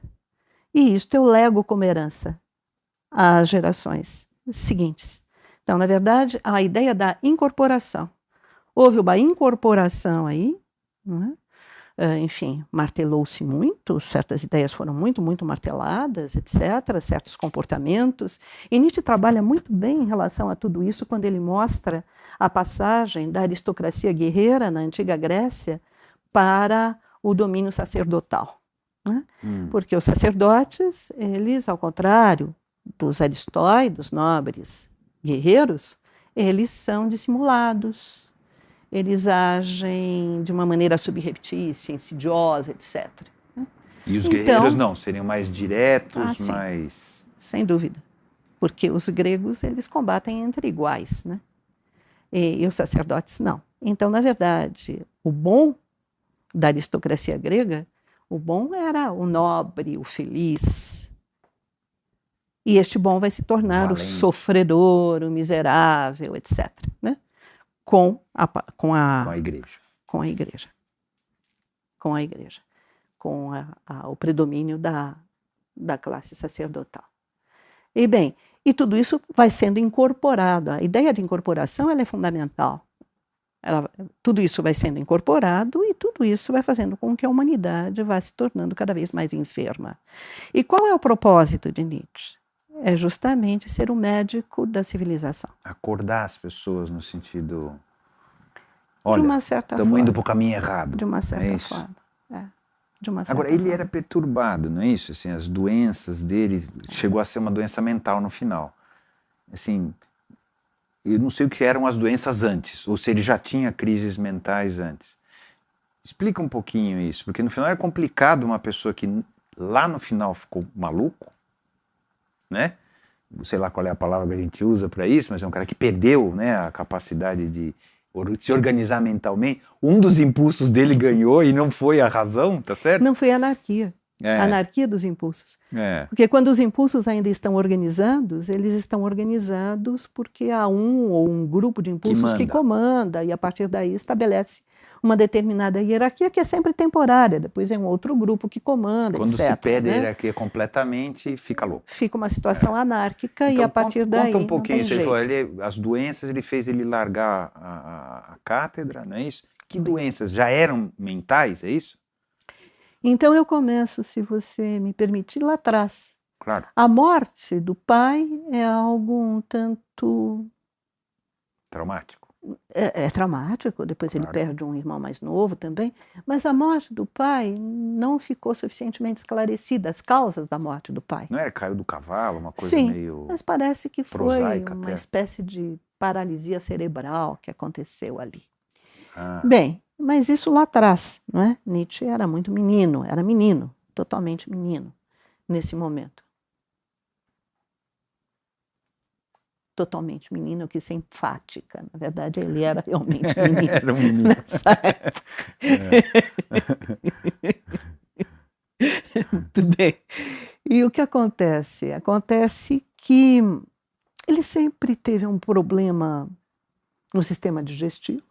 E isto eu lego como herança às gerações seguintes. Então, na verdade, a ideia da incorporação. Houve uma incorporação aí, não é? Enfim, martelou-se muito, certas ideias foram muito marteladas, etc., certos comportamentos. E Nietzsche trabalha muito bem em relação a tudo isso quando ele mostra a passagem da aristocracia guerreira na antiga Grécia para o domínio sacerdotal. Né? Porque os sacerdotes, eles, ao contrário dos aristóides, nobres guerreiros, eles são dissimulados. Eles agem de uma maneira subreptícia, insidiosa, etc. E os guerreiros não, seriam mais diretos, sim, mais... Sem dúvida. Porque os gregos, eles combatem entre iguais, né? E os sacerdotes não. Então, na verdade, o bom da aristocracia grega, o bom era o nobre, o feliz. E este bom vai se tornar o sofredor, o miserável, etc., né? Com a igreja. Com a igreja. Com a igreja. Com o predomínio da classe sacerdotal. E bem, e tudo isso vai sendo incorporado. A ideia de incorporação ela é fundamental. Tudo isso vai sendo incorporado e tudo isso vai fazendo com que a humanidade vá se tornando cada vez mais enferma. E qual é o propósito de Nietzsche? É justamente ser o médico da civilização. Acordar as pessoas no sentido... Olha, estamos indo para o caminho errado. De uma certa forma. De uma certa Agora, ele forma. era perturbado, não é isso? Assim, as doenças dele chegou a ser uma doença mental no final. Assim, eu não sei o que eram as doenças antes, ou se ele já tinha crises mentais antes. Explica um pouquinho isso, porque no final é complicado uma pessoa que lá no final ficou maluco, né? Sei lá qual é a palavra que a gente usa para isso, mas é um cara que perdeu, né, a capacidade de se organizar mentalmente. Um dos impulsos dele ganhou e não foi a razão, tá certo? Não foi a anarquia. A anarquia dos impulsos. Porque quando os impulsos ainda estão organizados, eles estão organizados porque há um ou um grupo de impulsos que comanda e a partir daí estabelece uma determinada hierarquia que é sempre temporária. Depois é um outro grupo que comanda, quando etc. Quando se perde a hierarquia completamente, fica louco. Fica uma situação anárquica então, e a partir daí conta um pouquinho não tem isso. jeito. As doenças, ele fez ele largar a cátedra, não é isso? Que doenças? Já eram mentais, é isso? Então eu começo, se você me permitir, lá atrás. Claro. A morte do pai é algo um tanto... traumático. É traumático, depois ele perde um irmão mais novo também, mas a morte do pai não ficou suficientemente esclarecida, as causas da morte do pai. Não era caiu do cavalo, uma coisa Sim, meio mas parece que foi uma até. espécie de paralisia cerebral que aconteceu ali. Bem, mas isso lá atrás, não é? Nietzsche era muito menino, era menino, totalmente menino, nesse momento. Totalmente menino, que ser enfática. Na verdade, ele era realmente menino, era um menino nessa época. Muito bem. E o que acontece? Acontece que ele sempre teve um problema no sistema digestivo.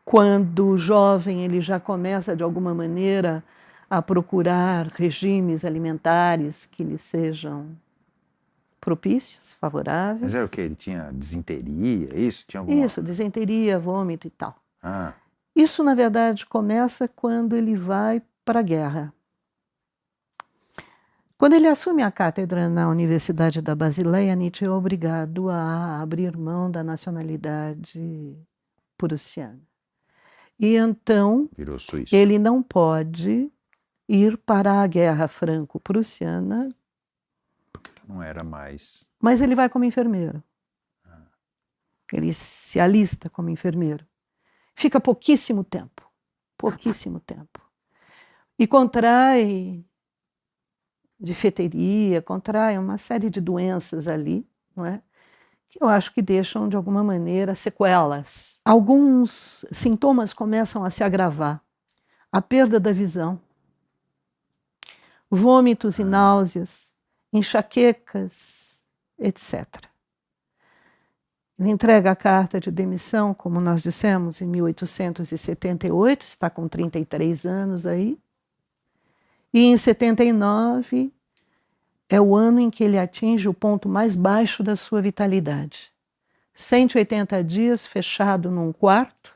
Quando jovem, ele já começa, de alguma maneira, a procurar regimes alimentares que lhe sejam propícios, favoráveis. Mas era o quê? Ele tinha disenteria, isso? Tinha Isso, disenteria, vômito e tal. Isso, na verdade, começa quando ele vai para a guerra. Quando ele assume a cátedra na Universidade da Basileia, Nietzsche é obrigado a abrir mão da nacionalidade prussiana. E então, virou suíço. Ele não pode ir para a guerra franco-prussiana. Porque ele não era mais... Mas ele vai como enfermeiro. Ele se alista como enfermeiro. Fica pouquíssimo tempo. Pouquíssimo tempo. E contrai difteria, contrai uma série de doenças ali, não é? Que eu acho que deixam, de alguma maneira, sequelas. Alguns sintomas começam a se agravar. A perda da visão, vômitos e náuseas, enxaquecas, etc. Ele entrega a carta de demissão, como nós dissemos, em 1878, está com 33 anos aí. E em 79 é o ano em que ele atinge o ponto mais baixo da sua vitalidade. 180 dias fechado num quarto,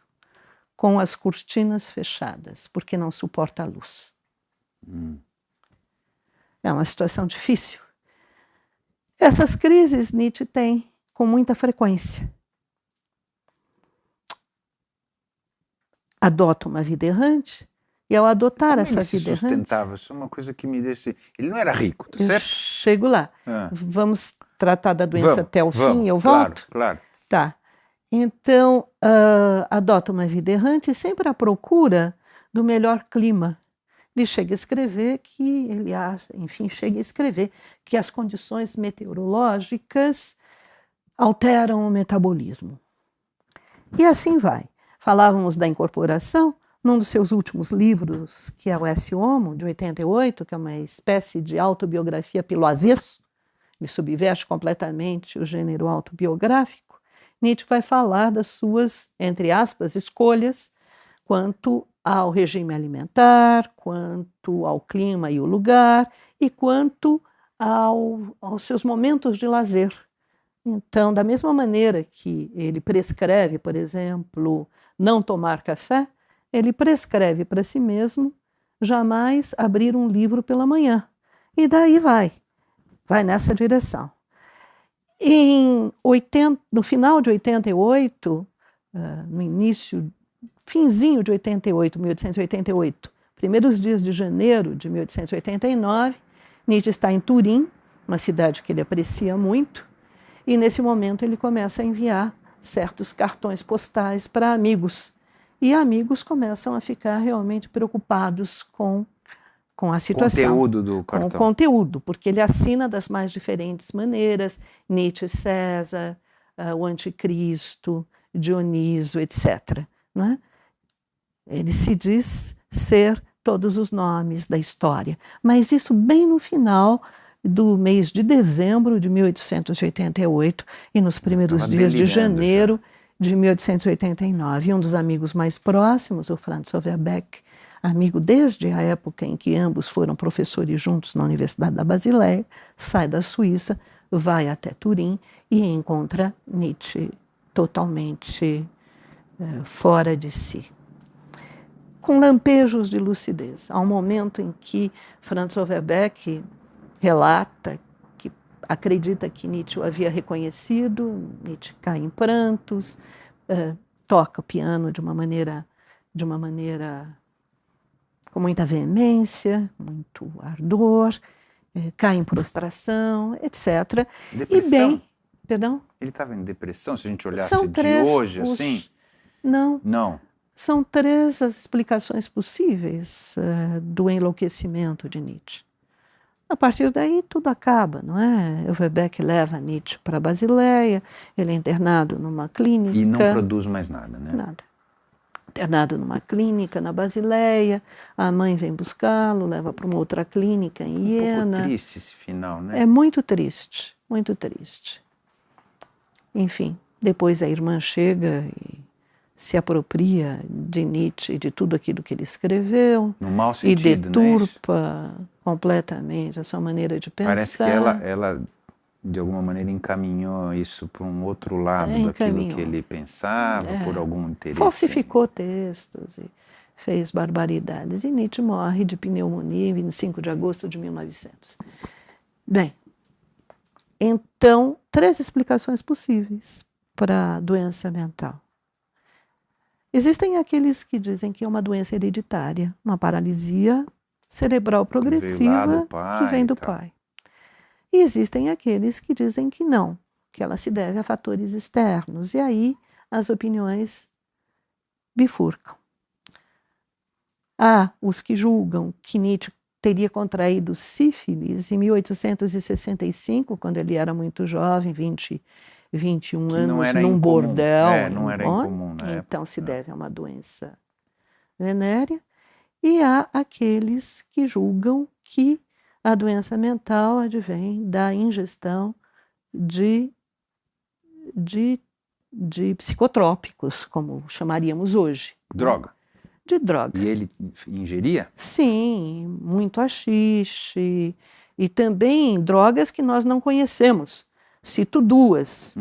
com as cortinas fechadas, porque não suporta a luz. É uma situação difícil. Essas crises Nietzsche tem com muita frequência. Adota uma vida errante, e ao adotar Como essa ele se vida errante... sustentava? Isso é uma coisa que me deixa... Ele não era rico, tá certo? Chego lá. Vamos tratar da doença até o fim e eu volto? Claro. Tá. Então, adota uma vida errante e sempre à procura do melhor clima. Ele chega a escrever que ele acha, enfim, chega a escrever que as condições meteorológicas alteram o metabolismo. E assim vai. Falávamos da incorporação, num dos seus últimos livros, que é o Esse Homo, de 88, que é uma espécie de autobiografia pelo avesso, ele subverte completamente o gênero autobiográfico. Nietzsche vai falar das suas, entre aspas, escolhas quanto ao regime alimentar, quanto ao clima e o lugar, e quanto aos seus momentos de lazer. Então, da mesma maneira que ele prescreve, por exemplo, não tomar café, ele prescreve para si mesmo jamais abrir um livro pela manhã. E daí vai nessa direção. No final de 88, finzinho de 88, 1888, primeiros dias de janeiro de 1889, Nietzsche está em Turim, uma cidade que ele aprecia muito, e nesse momento ele começa a enviar certos cartões postais para amigos. E amigos começam a ficar realmente preocupados com a situação. Conteúdo do cartão. Com o conteúdo, porque ele assina das mais diferentes maneiras, Nietzsche, César, o Anticristo, Dioniso, etc. Não é? Ele se diz ser todos os nomes da história, mas isso bem no final do mês de dezembro de 1888 e nos primeiros dias de janeiro de 1889. Um dos amigos mais próximos, o Franz Overbeck, amigo desde a época em que ambos foram professores juntos na Universidade da Basileia, sai da Suíça, vai até Turim e encontra Nietzsche totalmente fora de si, com lampejos de lucidez. Há um momento em que Franz Overbeck relata que acredita que Nietzsche o havia reconhecido, Nietzsche cai em prantos, toca o piano de uma maneira com muita veemência, muito ardor, cai em prostração, etc. Depressão? E bem, perdão? Ele estava em depressão, se a gente olhasse de hoje, assim? Não. Não. São 3 as explicações possíveis do enlouquecimento de Nietzsche. A partir daí tudo acaba, não é? Overbeck leva Nietzsche para Basileia, ele é internado numa clínica. E não produz mais nada, né? Nada. Internado numa clínica na Basileia, a mãe vem buscá-lo, leva para uma outra clínica em Iena. Um pouco triste esse final, né? É muito triste, muito triste. Enfim, depois a irmã chega e se apropria de Nietzsche e de tudo aquilo que ele escreveu. No mau sentido, e deturpa completamente a sua maneira de pensar. Parece que ela de alguma maneira encaminhou isso para um outro lado daquilo que ele pensava, por algum interesse. Falsificou textos e fez barbaridades. E Nietzsche morre de pneumonia em 25 de agosto de 1900. Bem, então, 3 explicações possíveis para a doença mental. Existem aqueles que dizem que é uma doença hereditária, uma paralisia cerebral progressiva que vem do pai. E existem aqueles que dizem que não, que ela se deve a fatores externos. E aí as opiniões bifurcam. Há os que julgam que Nietzsche teria contraído sífilis em 1865, quando ele era muito jovem, 21 Que anos, não era num incomum. bordel. Não era incomum na Então época. se deve a uma doença venérea. E há aqueles que julgam que a doença mental advém da ingestão de psicotrópicos, como chamaríamos hoje. Droga. De droga. E ele ingeria? Sim, muito haxixe e também drogas que nós não conhecemos. Cito duas.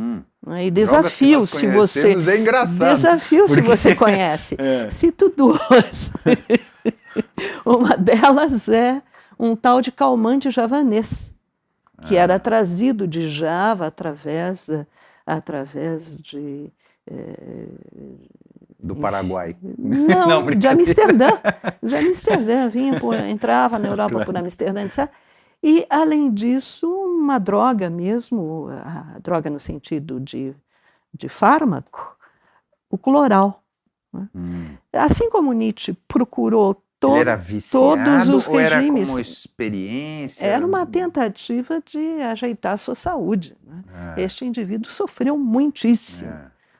E desafio se você é engraçado. Desafio se você conhece. Cito duas. Uma delas é um tal de calmante javanês, que era trazido de Java através de do Paraguai. Não, de Amsterdã. De Amsterdã, entrava na Europa por Amsterdã, etc. E, além disso, uma droga mesmo, a droga no sentido de fármaco, o cloral. Né? Assim como Nietzsche procurou ele era viciado, todos os ou era regimes. como experiência? Era uma tentativa de ajeitar a sua saúde. Né? Este indivíduo sofreu muitíssimo.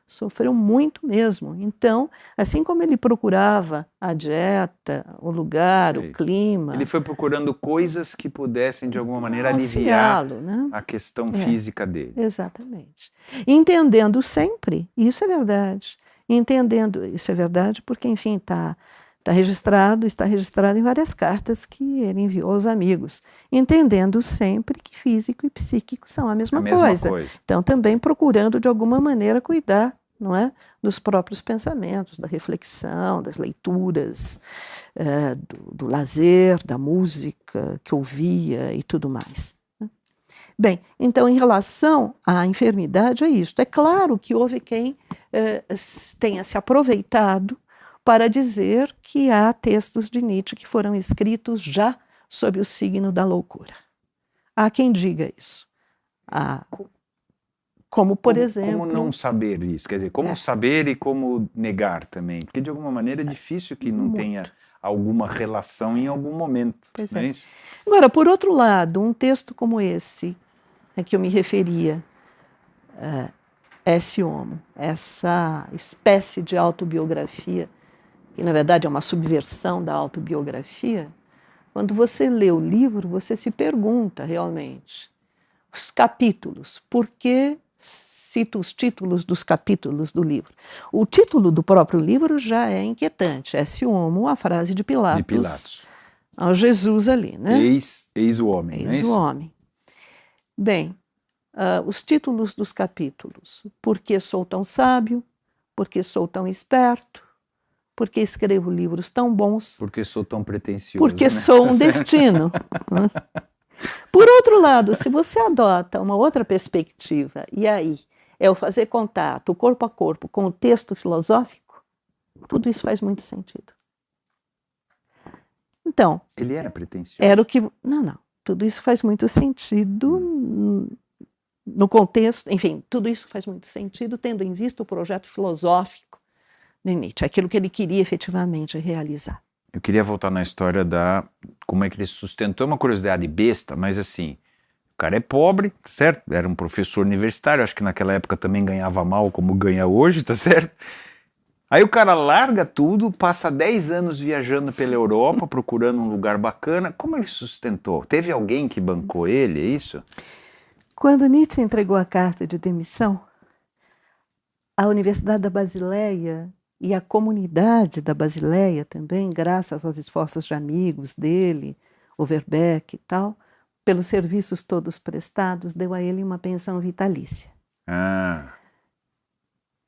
Sofreu muito mesmo. Então, assim como ele procurava a dieta, o lugar, o clima... Ele foi procurando coisas que pudessem, de alguma maneira, aliviar né? a questão física dele. Exatamente. Entendendo sempre, isso é verdade. Entendendo, isso é verdade porque, enfim, está registrado em várias cartas que ele enviou aos amigos, entendendo sempre que físico e psíquico são a mesma coisa. Então, também procurando, de alguma maneira, cuidar, não é, dos próprios pensamentos, da reflexão, das leituras, do lazer, da música que ouvia e tudo mais. Bem, então, em relação à enfermidade, é isso. É claro que houve quem tenha se aproveitado para dizer que há textos de Nietzsche que foram escritos já sob o signo da loucura. Há quem diga isso. Como, por exemplo... Como não saber isso? Quer dizer, como saber e como negar também? Porque, de alguma maneira, é difícil que não tenha alguma relação em algum momento. Pois não é isso? Agora, por outro lado, um texto como esse, a que eu me referia, Esse Homo, essa espécie de autobiografia, que na verdade é uma subversão da autobiografia, quando você lê o livro, você se pergunta realmente, os capítulos, por que cito os títulos dos capítulos do livro? O título do próprio livro já é inquietante, Esse Homo, a frase de Pilatos ao Jesus ali, né? Eis o homem, Eis o homem. Bem, os títulos dos capítulos, por que sou tão sábio, por que sou tão esperto, porque escrevo livros tão bons. Porque sou tão pretensioso. Porque sou um destino. Por outro lado, se você adota uma outra perspectiva, e aí é o fazer contato, corpo a corpo, com o texto filosófico, tudo isso faz muito sentido. Então... Ele era pretensioso? Era o que... Não. Tudo isso faz muito sentido no contexto... Enfim, tudo isso faz muito sentido tendo em vista o projeto filosófico de Nietzsche, aquilo que ele queria efetivamente realizar. Eu queria voltar na história como é que ele sustentou, uma curiosidade besta, mas assim, o cara é pobre, certo? Era um professor universitário, acho que naquela época também ganhava mal como ganha hoje, tá certo? Aí o cara larga tudo, passa 10 anos viajando pela Europa, procurando um lugar bacana. Como ele sustentou? Teve alguém que bancou ele, é isso? Quando Nietzsche entregou a carta de demissão, a Universidade da Basileia e a comunidade da Basileia também, graças aos esforços de amigos dele, Overbeck e tal, pelos serviços todos prestados, deu a ele uma pensão vitalícia.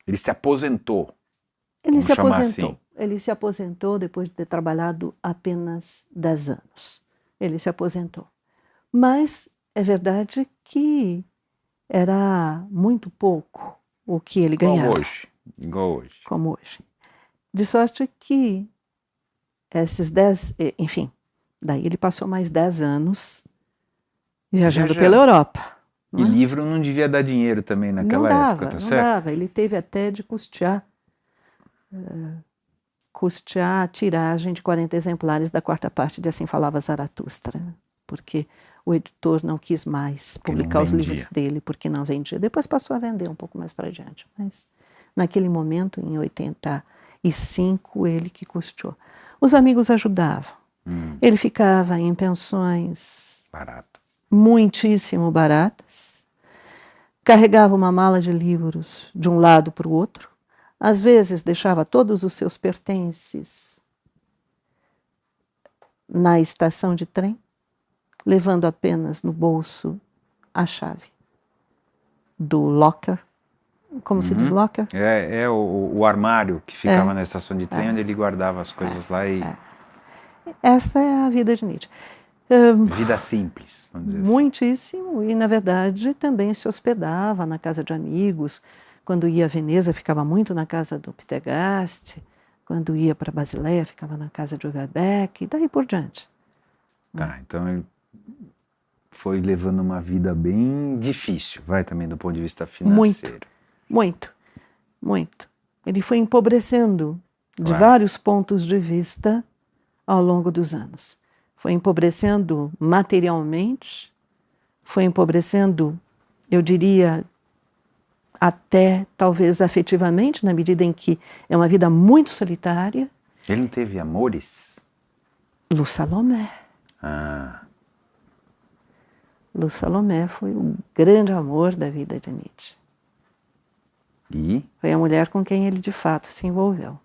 Ele se aposentou. Ele se aposentou. Assim. Ele se aposentou depois de ter trabalhado apenas 10 anos. Ele se aposentou. Mas é verdade que era muito pouco o que ele ganhava. Igual hoje. Como hoje. De sorte que esses 10... Enfim, daí ele passou mais 10 anos viajando pela Europa. E livro não devia dar dinheiro também naquela época, tá certo? Não dava. Ele teve até de custear custear a tiragem de 40 exemplares da quarta parte de Assim Falava Zaratustra, porque o editor não quis mais publicar os livros dele, porque não vendia. Depois passou a vender um pouco mais para adiante, mas naquele momento, em 85, ele que custeou. Os amigos ajudavam. Ele ficava em pensões baratas, muitíssimo baratas, carregava uma mala de livros de um lado para o outro, às vezes deixava todos os seus pertences na estação de trem, levando apenas no bolso a chave do locker. Como se diz locker? É o armário que ficava na estação de trem, onde ele guardava as coisas lá e... Esta é a vida de Nietzsche. Vida simples, vamos dizer assim. Muitíssimo, e na verdade também se hospedava na casa de amigos. Quando ia a Veneza, ficava muito na casa do Peter Gast. Quando ia para Basileia, ficava na casa de Overbeck, e daí por diante. Tá, então ele foi levando uma vida bem difícil, vai também do ponto de vista financeiro. Muito. Ele foi empobrecendo de vários pontos de vista ao longo dos anos. Foi empobrecendo materialmente, foi empobrecendo, eu diria, até talvez afetivamente, na medida em que é uma vida muito solitária. Ele não teve amores? Lu Salomé. Lu Salomé foi o grande amor da vida de Nietzsche. E? Foi a mulher com quem ele de fato se envolveu.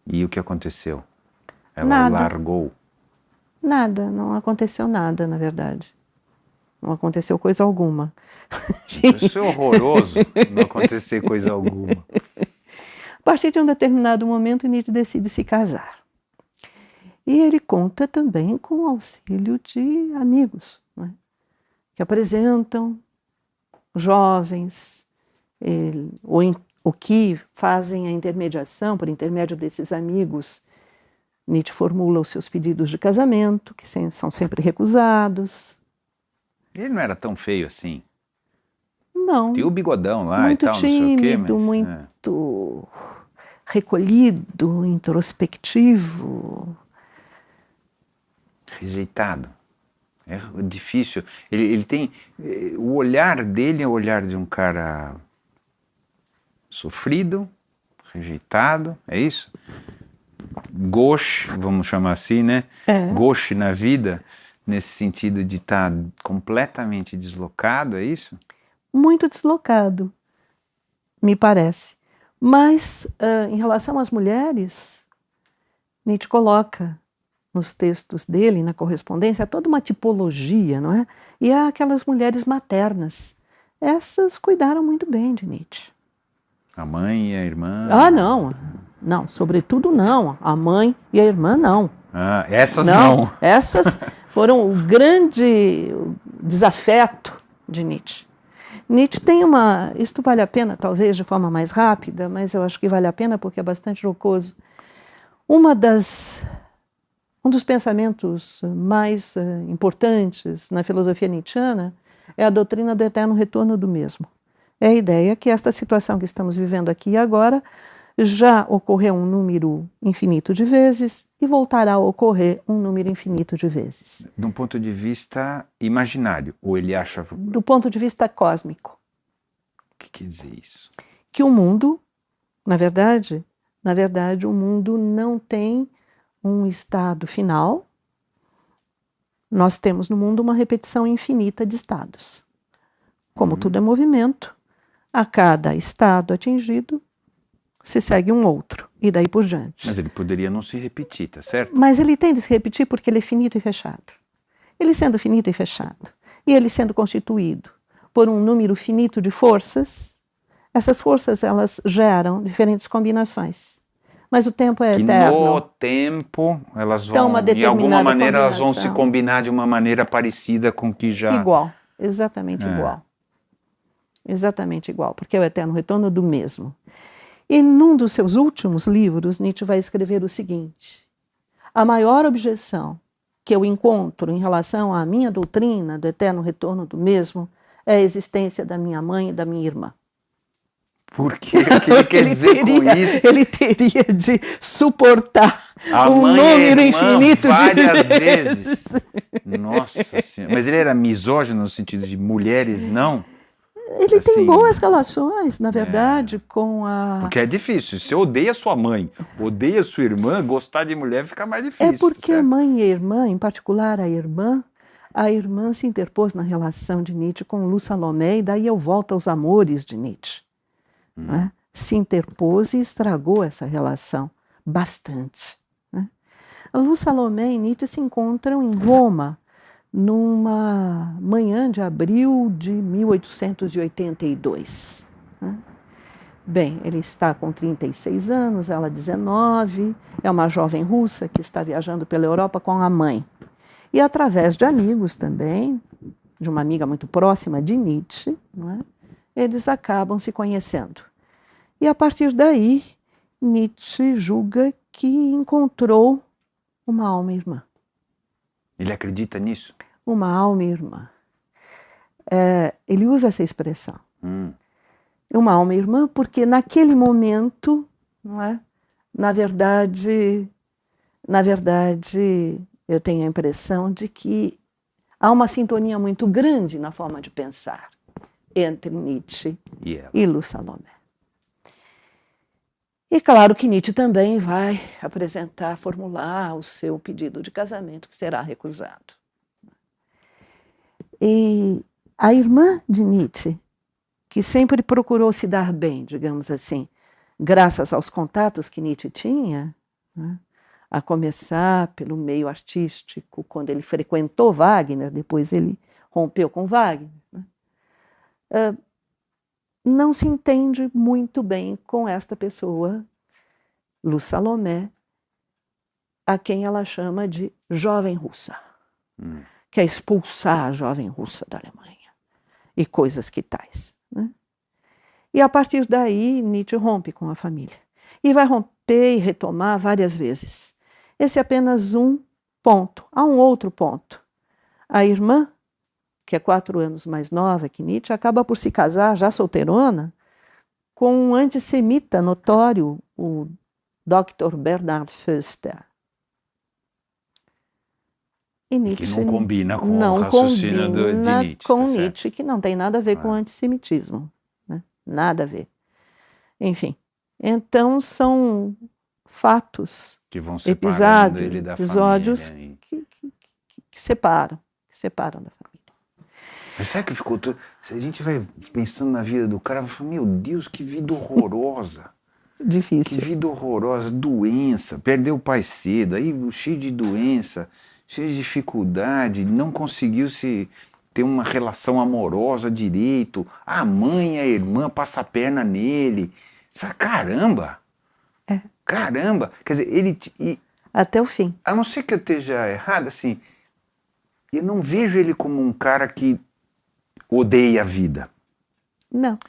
E o que aconteceu? Ela largou? Nada, não aconteceu nada, na verdade. Não aconteceu coisa alguma. Isso é horroroso, não acontecer coisa alguma. A partir de um determinado momento, Nietzsche decide se casar. E ele conta também com o auxílio de amigos, né, que apresentam jovens, ou que fazem a intermediação, por intermédio desses amigos. Nietzsche formula os seus pedidos de casamento, que são sempre recusados. Ele não era tão feio assim? Não. Tinha o bigodão lá muito e tal, tímido, não sei o quê, mas, muito recolhido, introspectivo. Rejeitado. É difícil. Ele tem... O olhar dele é o olhar de um cara sofrido, rejeitado, é isso? Gauche, vamos chamar assim, né? Gauche na vida, nesse sentido de estar completamente deslocado, é isso? Muito deslocado, me parece. Mas, em relação às mulheres, Nietzsche coloca nos textos dele, na correspondência, toda uma tipologia, não é? E há aquelas mulheres maternas. Essas cuidaram muito bem de Nietzsche. A mãe e a irmã? Não. Não, sobretudo não. A mãe e a irmã, não. Essas não. Essas foram o grande desafeto de Nietzsche. Nietzsche tem isto vale a pena, talvez de forma mais rápida, mas eu acho que vale a pena porque é bastante jocoso. Um dos pensamentos mais importantes na filosofia nietzschiana é a doutrina do eterno retorno do mesmo. É a ideia que esta situação que estamos vivendo aqui e agora já ocorreu um número infinito de vezes e voltará a ocorrer um número infinito de vezes. De um ponto de vista imaginário, ou ele acha... Do ponto de vista cósmico. O que quer dizer isso? Que o mundo, na verdade, o mundo não tem um estado final. Nós temos no mundo uma repetição infinita de estados. Como tudo é movimento, a cada estado atingido se segue um outro, e daí por diante. Mas ele poderia não se repetir, tá certo? Mas ele tem de se repetir porque ele é finito e fechado. Ele sendo finito e fechado, e ele sendo constituído por um número finito de forças, essas forças elas geram diferentes combinações. Mas o tempo é eterno. No tempo, elas vão, então, de alguma maneira, elas vão se combinar de uma maneira parecida com o que já... Igual, exatamente igual. Exatamente igual, porque é o eterno retorno do mesmo. E num dos seus últimos livros, Nietzsche vai escrever o seguinte: a maior objeção que eu encontro em relação à minha doutrina do eterno retorno do mesmo é a existência da minha mãe e da minha irmã. Porque o que ele quer dizer com isso? Ele teria de suportar A um mãe número e a irmã infinito várias de vezes. Nossa Senhora. Mas ele era misógino no sentido de mulheres não? Ele tem Assim, boas relações, na verdade, com a... porque é difícil. Se você odeia sua mãe, odeia sua irmã, gostar de mulher fica mais difícil. É porque certo? a mãe e a irmã, em particular a irmã se interpôs na relação de Nietzsche com Lu Salomé, e daí eu volto aos amores de Nietzsche. Né? Se interpôs e estragou essa relação bastante. Né? A Lu Salomé e Nietzsche se encontram em Roma, numa manhã de abril de 1882. Né? Bem, ele está com 36 anos, ela 19, é uma jovem russa que está viajando pela Europa com a mãe. E através de amigos também, de uma amiga muito próxima de Nietzsche, não é? Eles acabam se conhecendo. E a partir daí, Nietzsche julga que encontrou uma alma irmã. Ele acredita nisso? Uma alma irmã. Ele usa essa expressão. Uma alma irmã, porque naquele momento, não é? Na verdade, eu tenho a impressão de que há uma sintonia muito grande na forma de pensar entre Nietzsche e Lu Salomé. E claro que Nietzsche também vai formular o seu pedido de casamento, que será recusado. E a irmã de Nietzsche, que sempre procurou se dar bem, digamos assim, graças aos contatos que Nietzsche tinha, né, a começar pelo meio artístico, quando ele frequentou Wagner, depois ele rompeu com Wagner, né, não se entende muito bem com esta pessoa, Lu Salomé, a quem ela chama de jovem russa, quer expulsar a jovem russa da Alemanha, e coisas que tais. Né? E a partir daí, Nietzsche rompe com a família. E vai romper e retomar várias vezes. Esse é apenas um ponto. Há um outro ponto. A irmã, que é 4 anos mais nova que Nietzsche, acaba por se casar, já solteirona, com um antissemita notório, o Dr. Bernhard Förster. E Nietzsche que não combina com o raciocínio de Nietzsche. Com Nietzsche, que não tem nada a ver com o antissemitismo. Né? Nada a ver. Enfim, então são fatos, que vão separando ele da episódios família. Que separam da família. Mas sabe que ficou tudo... Se a gente vai pensando na vida do cara, vai falar, meu Deus, que vida horrorosa. Difícil. Que vida horrorosa, doença, perdeu o pai cedo, aí cheio de doença, cheio de dificuldade, não conseguiu se ter uma relação amorosa direito, a mãe e a irmã passam a perna nele. Você fala, caramba! Caramba! Quer dizer, ele... até o fim. A não ser que eu esteja errado, assim, eu não vejo ele como um cara que odeia a vida. Não.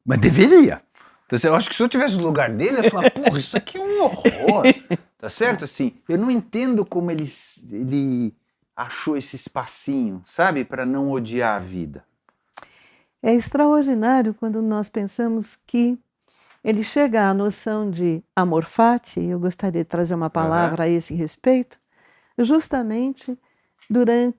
Mas deveria. Então, eu acho que se eu tivesse no lugar dele, eu ia falar, porra, isso aqui é um horror. Tá certo? Assim, eu não entendo como ele achou esse espacinho, sabe? Para não odiar a vida. É extraordinário quando nós pensamos que ele chega à noção de amor fati, eu gostaria de trazer uma palavra a esse respeito, justamente durante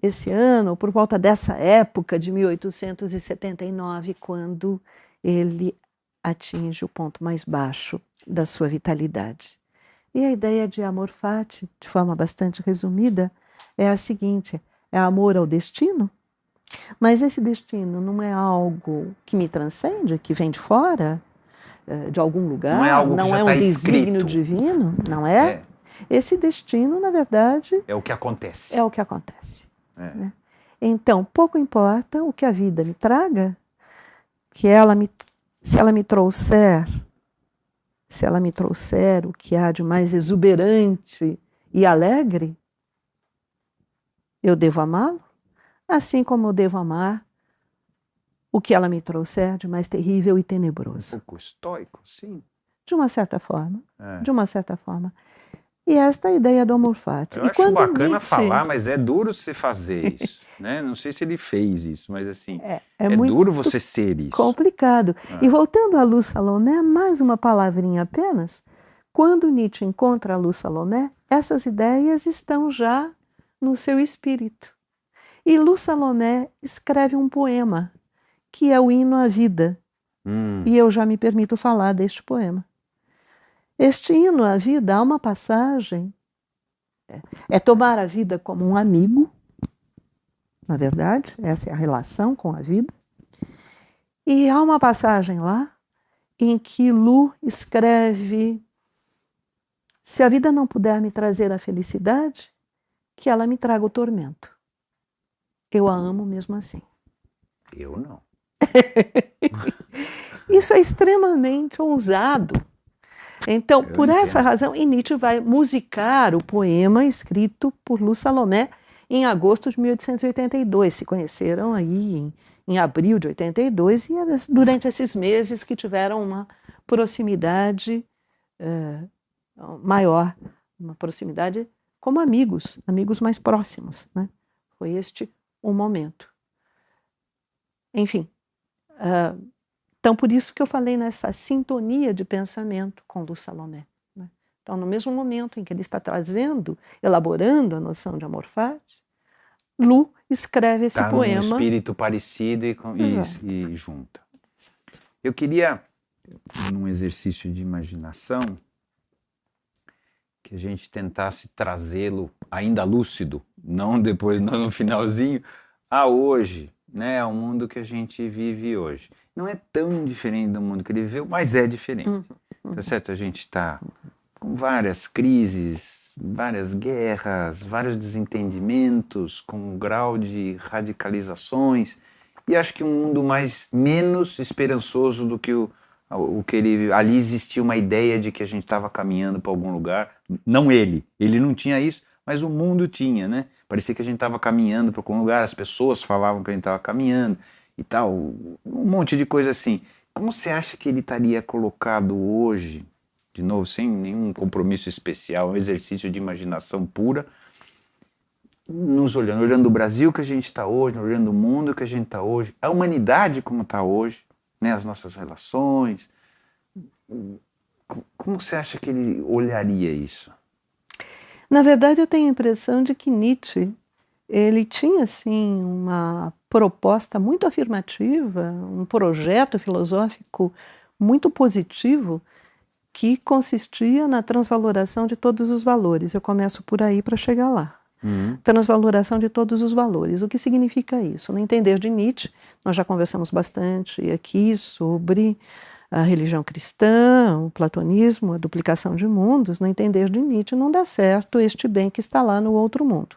esse ano, por volta dessa época de 1879, quando ele atinge o ponto mais baixo da sua vitalidade. E a ideia de amor fati, de forma bastante resumida, é a seguinte: é amor ao destino, mas esse destino não é algo que me transcende, que vem de fora, de algum lugar, não é, algo não que já é um tá desígnio escrito. divino, não é? Esse destino, na verdade... é o que acontece. É o que acontece. Né? Então, pouco importa o que a vida me traga, se ela me trouxer o que há de mais exuberante e alegre, eu devo amá-lo, assim como eu devo amar o que ela me trouxer de mais terrível e tenebroso. Um pouco estoico, sim. De uma certa forma. De uma certa forma. E esta é a ideia do amor fati. Eu E acho quando bacana Nietzsche... falar, mas é duro se fazer isso, né? Não sei se ele fez isso, né? Não sei se ele fez isso, mas assim, É é muito duro você ser isso. complicado. E Ah, voltando à Luz Salomé, mais uma palavrinha apenas. Quando Nietzsche encontra a Luz Salomé, essas ideias estão já no seu espírito. E Luz Salomé escreve um poema, que é o Hino à Vida. E eu já me permito falar deste poema. Este hino à vida, há uma passagem, é tomar a vida como um amigo, na verdade, essa é a relação com a vida. E há uma passagem lá em que Lu escreve: se a vida não puder me trazer a felicidade, que ela me traga o tormento. Eu a amo mesmo assim. eu não. Isso é extremamente ousado. Então, Eu por essa entendo. razão, Nietzsche vai musicar o poema escrito por Luz Salomé em agosto de 1882. Se conheceram aí em abril de 82 e era durante esses meses que tiveram uma proximidade maior, uma proximidade como amigos, amigos mais próximos, né? Foi este o momento. Enfim, então por isso que eu falei nessa sintonia de pensamento com Luz Salomé. Né? Então, no mesmo momento em que ele está trazendo, elaborando a noção de amor fati, Lu escreve esse Tá num poema. espírito parecido e junta. Eu queria, num exercício de imaginação, que a gente tentasse trazê-lo ainda lúcido, não depois, não no finalzinho, a hoje, né, ao mundo que a gente vive hoje. Não é tão diferente do mundo que ele viveu, mas é diferente. Tá certo? A gente está com várias crises, várias guerras, vários desentendimentos, com um grau de radicalizações, e acho que um mundo menos esperançoso do que o que ele, ali existia uma ideia de que a gente estava caminhando para algum lugar, não ele não tinha isso, mas o mundo tinha, né? Parecia que a gente estava caminhando para algum lugar, as pessoas falavam que a gente estava caminhando e tal, um monte de coisa assim. Como você acha que ele estaria colocado hoje, de novo, sem nenhum compromisso especial, um exercício de imaginação pura, nos olhando o Brasil que a gente está hoje, olhando o mundo que a gente está hoje, a humanidade como está hoje, né, as nossas relações. Como você acha que ele olharia isso? Na verdade, eu tenho a impressão de que Nietzsche, ele tinha, assim, uma proposta muito afirmativa, um projeto filosófico muito positivo, que consistia na transvaloração de todos os valores. Eu começo por aí para chegar lá. Transvaloração de todos os valores. O que significa isso? No entender de Nietzsche, nós já conversamos bastante aqui sobre a religião cristã, o platonismo, a duplicação de mundos. No entender de Nietzsche, não dá certo este bem que está lá no outro mundo.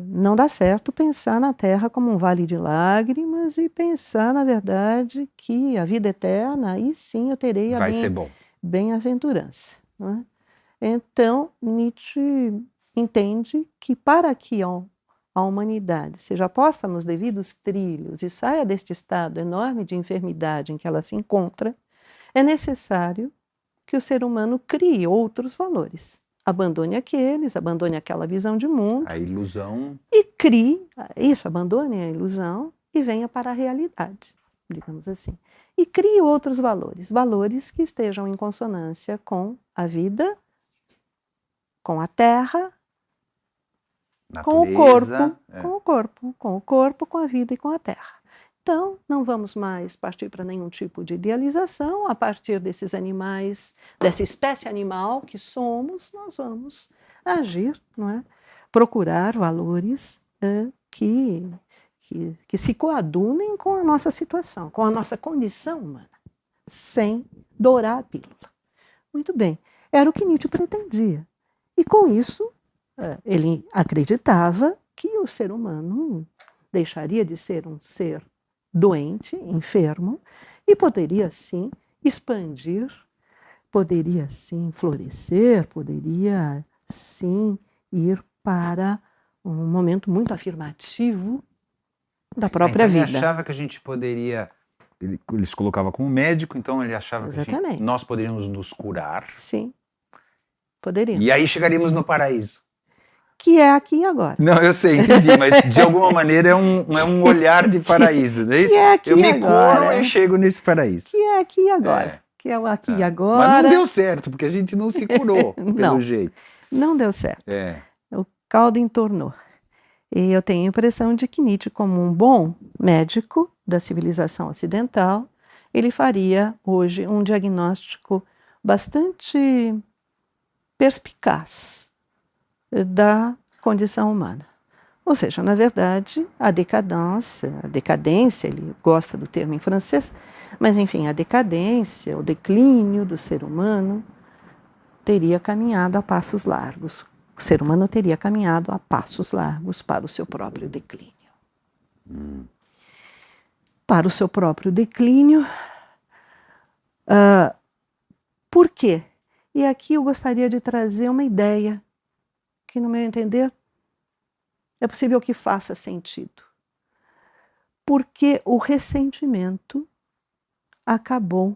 Não dá certo pensar na Terra como um vale de lágrimas e pensar, na verdade, que a vida eterna, aí sim eu terei a bem-aventurança. Não é? Então, Nietzsche entende que para que a humanidade seja posta nos devidos trilhos e saia deste estado enorme de enfermidade em que ela se encontra, é necessário que o ser humano crie outros valores. Abandone aqueles, abandone aquela visão de mundo. A ilusão. E crie, abandone a ilusão e venha para a realidade, digamos assim. E crie outros valores, valores que estejam em consonância com a vida, com a terra, natureza, com o corpo, com a vida e com a terra. Então, não vamos mais partir para nenhum tipo de idealização. A partir desses animais, dessa espécie animal que somos, nós vamos agir, não é? Procurar valores que se coadunem com a nossa situação, com a nossa condição humana, sem dourar a pílula. Muito bem, era o que Nietzsche pretendia. E com isso, ele acreditava que o ser humano deixaria de ser um ser doente, enfermo, e poderia sim expandir, poderia sim florescer, poderia sim ir para um momento muito afirmativo da própria vida. Ele achava que a gente poderia, ele se colocava como médico, então ele achava que nós poderíamos nos curar. Sim. Poderíamos. E aí chegaríamos no paraíso. Que é aqui e agora. Não, eu sei, entendi, mas de alguma maneira é um olhar de paraíso, não é isso? Que é aqui eu me agora, curo e chego nesse paraíso. Que é aqui e agora. É. Que é o aqui e agora. Mas não deu certo, porque a gente não se curou, pelo Não. jeito. Não deu certo. É. O caldo entornou. E eu tenho a impressão de que Nietzsche, como um bom médico da civilização ocidental, ele faria hoje um diagnóstico bastante perspicaz da condição humana. Ou seja, na verdade, a decadência, ele gosta do termo em francês, mas enfim, a decadência, o declínio do ser humano teria caminhado a passos largos. O ser humano teria caminhado a passos largos para o seu próprio declínio. Para o seu próprio declínio. Por quê? E aqui eu gostaria de trazer uma ideia que, no meu entender, é possível que faça sentido. Porque o ressentimento acabou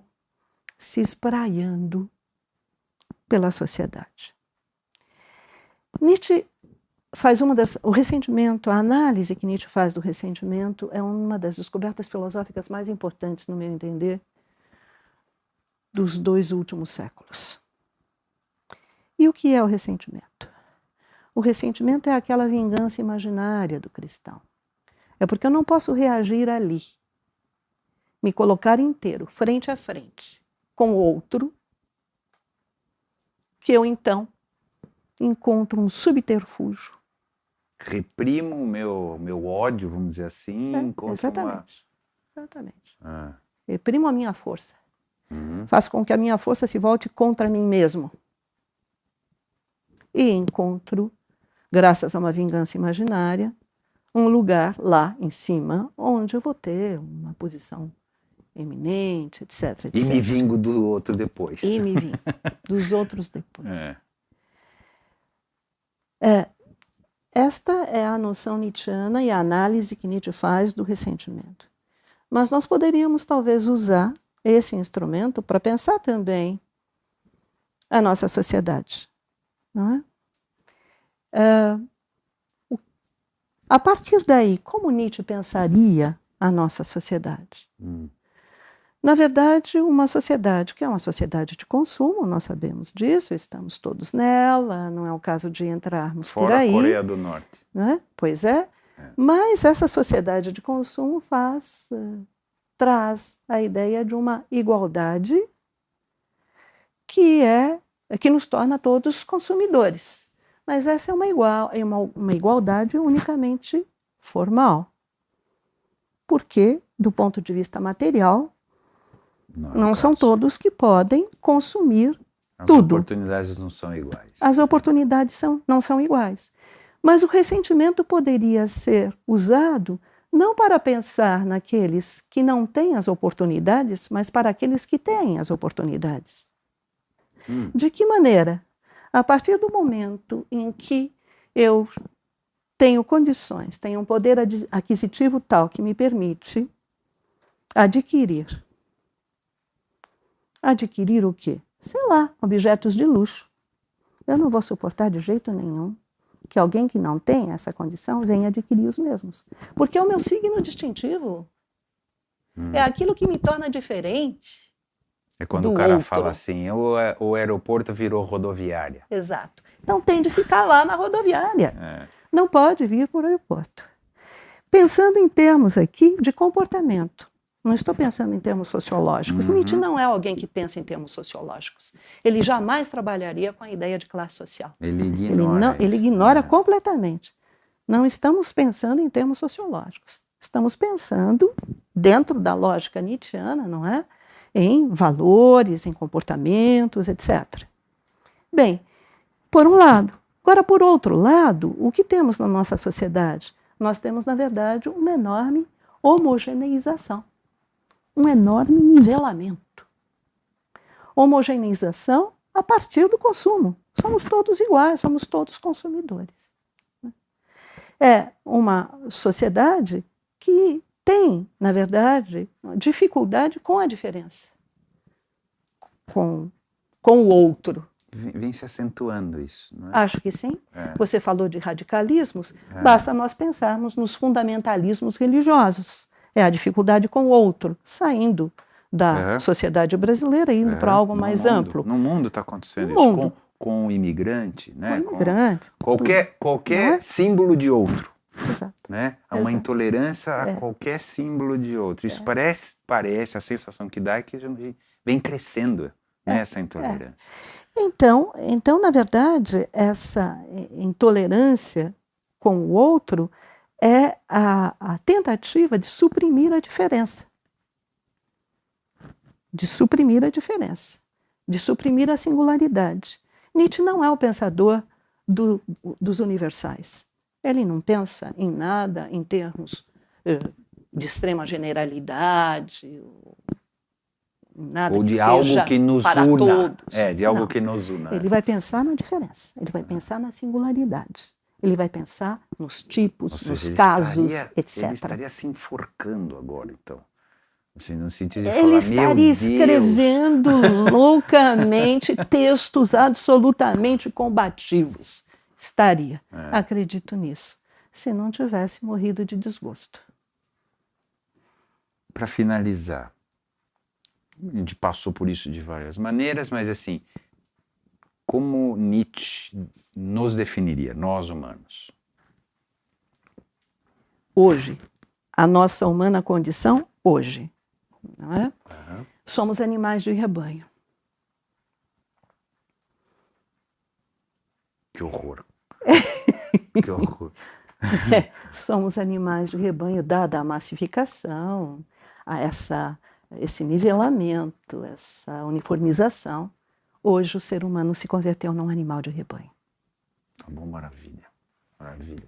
se espraiando pela sociedade. Nietzsche faz o ressentimento, a análise que Nietzsche faz do ressentimento é uma das descobertas filosóficas mais importantes, no meu entender, dos 2 últimos séculos. E o que é o ressentimento? O ressentimento é aquela vingança imaginária do cristão. É porque eu não posso reagir ali, me colocar inteiro, frente a frente, com o outro, que eu então encontro um subterfúgio. Reprimo o meu ódio, vamos dizer assim. Exatamente. Exatamente. Ah. Reprimo a minha força. Faço com que a minha força se volte contra mim mesmo. E encontro, graças a uma vingança imaginária, um lugar lá em cima, onde eu vou ter uma posição eminente, etc, etc. E me vingo do outro depois. E me vingo dos outros depois. Esta é a noção nietzschiana e a análise que Nietzsche faz do ressentimento. Mas nós poderíamos talvez usar esse instrumento para pensar também a nossa sociedade. Não é? A partir daí, como Nietzsche pensaria a nossa sociedade? Na verdade, uma sociedade que é uma sociedade de consumo, nós sabemos disso, estamos todos nela, não é o caso de entrarmos por aí. Fora a Coreia do Norte. Não é? Pois é. Mas essa sociedade de consumo traz a ideia de uma igualdade que nos torna todos consumidores. Mas essa é uma igualdade unicamente formal. Porque, do ponto de vista material, não são todos que podem consumir tudo. As oportunidades não são iguais. As oportunidades não são iguais. Mas o ressentimento poderia ser usado não para pensar naqueles que não têm as oportunidades, mas para aqueles que têm as oportunidades. De que maneira? A partir do momento em que eu tenho condições, tenho um poder aquisitivo tal que me permite adquirir. Adquirir o quê? Sei lá, objetos de luxo. Eu não vou suportar de jeito nenhum que alguém que não tem essa condição venha adquirir os mesmos. Porque é o meu signo distintivo. É aquilo que me torna diferente. É quando o cara fala assim, o aeroporto virou rodoviária. Exato. Então tem de ficar lá na rodoviária. Não pode vir para o aeroporto. Pensando em termos aqui de comportamento. Não estou pensando em termos sociológicos. Nietzsche não é alguém que pensa em termos sociológicos. Ele jamais trabalharia com a ideia de classe social. Ele ignora ele ignora completamente. Não estamos pensando em termos sociológicos. Estamos pensando, dentro da lógica nietzschiana, não é? Em valores, em comportamentos, etc. Bem, por um lado. Agora, por outro lado, o que temos na nossa sociedade? Nós temos, na verdade, uma enorme homogeneização. Um enorme nivelamento. Homogeneização a partir do consumo. Somos todos iguais, somos todos consumidores. É uma sociedade que tem, na verdade, dificuldade com a diferença. Com o outro. vem se acentuando isso, não é? Acho que sim. Você falou de radicalismos, basta nós pensarmos nos fundamentalismos religiosos. É a dificuldade com o outro, saindo da sociedade brasileira e indo para algo mais amplo. No mundo está acontecendo isso, com o imigrante, né? Com o imigrante. Qualquer símbolo de outro. Exato. Né? Há uma intolerância a qualquer símbolo de outro. Isso parece, a sensação que dá é que vem crescendo essa intolerância. Então, na verdade, essa intolerância com o outro é a tentativa de suprimir a diferença. De suprimir a diferença. De suprimir a singularidade. Nietzsche não é o pensador dos universais. Ele não pensa em nada em termos de extrema generalidade, nada ou de que algo seja que nos para una. todos. De algo que nos una. Ele vai pensar na diferença, ele vai pensar na singularidade, ele vai pensar nos tipos, nos casos, etc. Ele estaria se enforcando agora, então. Assim, no sentido de ele falar, estaria escrevendo loucamente textos absolutamente combativos. Estaria. Acredito nisso. Se não tivesse morrido de desgosto. Para finalizar, a gente passou por isso de várias maneiras, mas assim, como Nietzsche nos definiria, nós humanos? Hoje, a nossa humana condição, hoje, não é? Somos animais de rebanho. Que horror. Que horror. Somos animais de rebanho, dada a massificação, a esse nivelamento, essa uniformização. Hoje o ser humano se converteu num animal de rebanho. Tá bom, maravilha. Maravilha.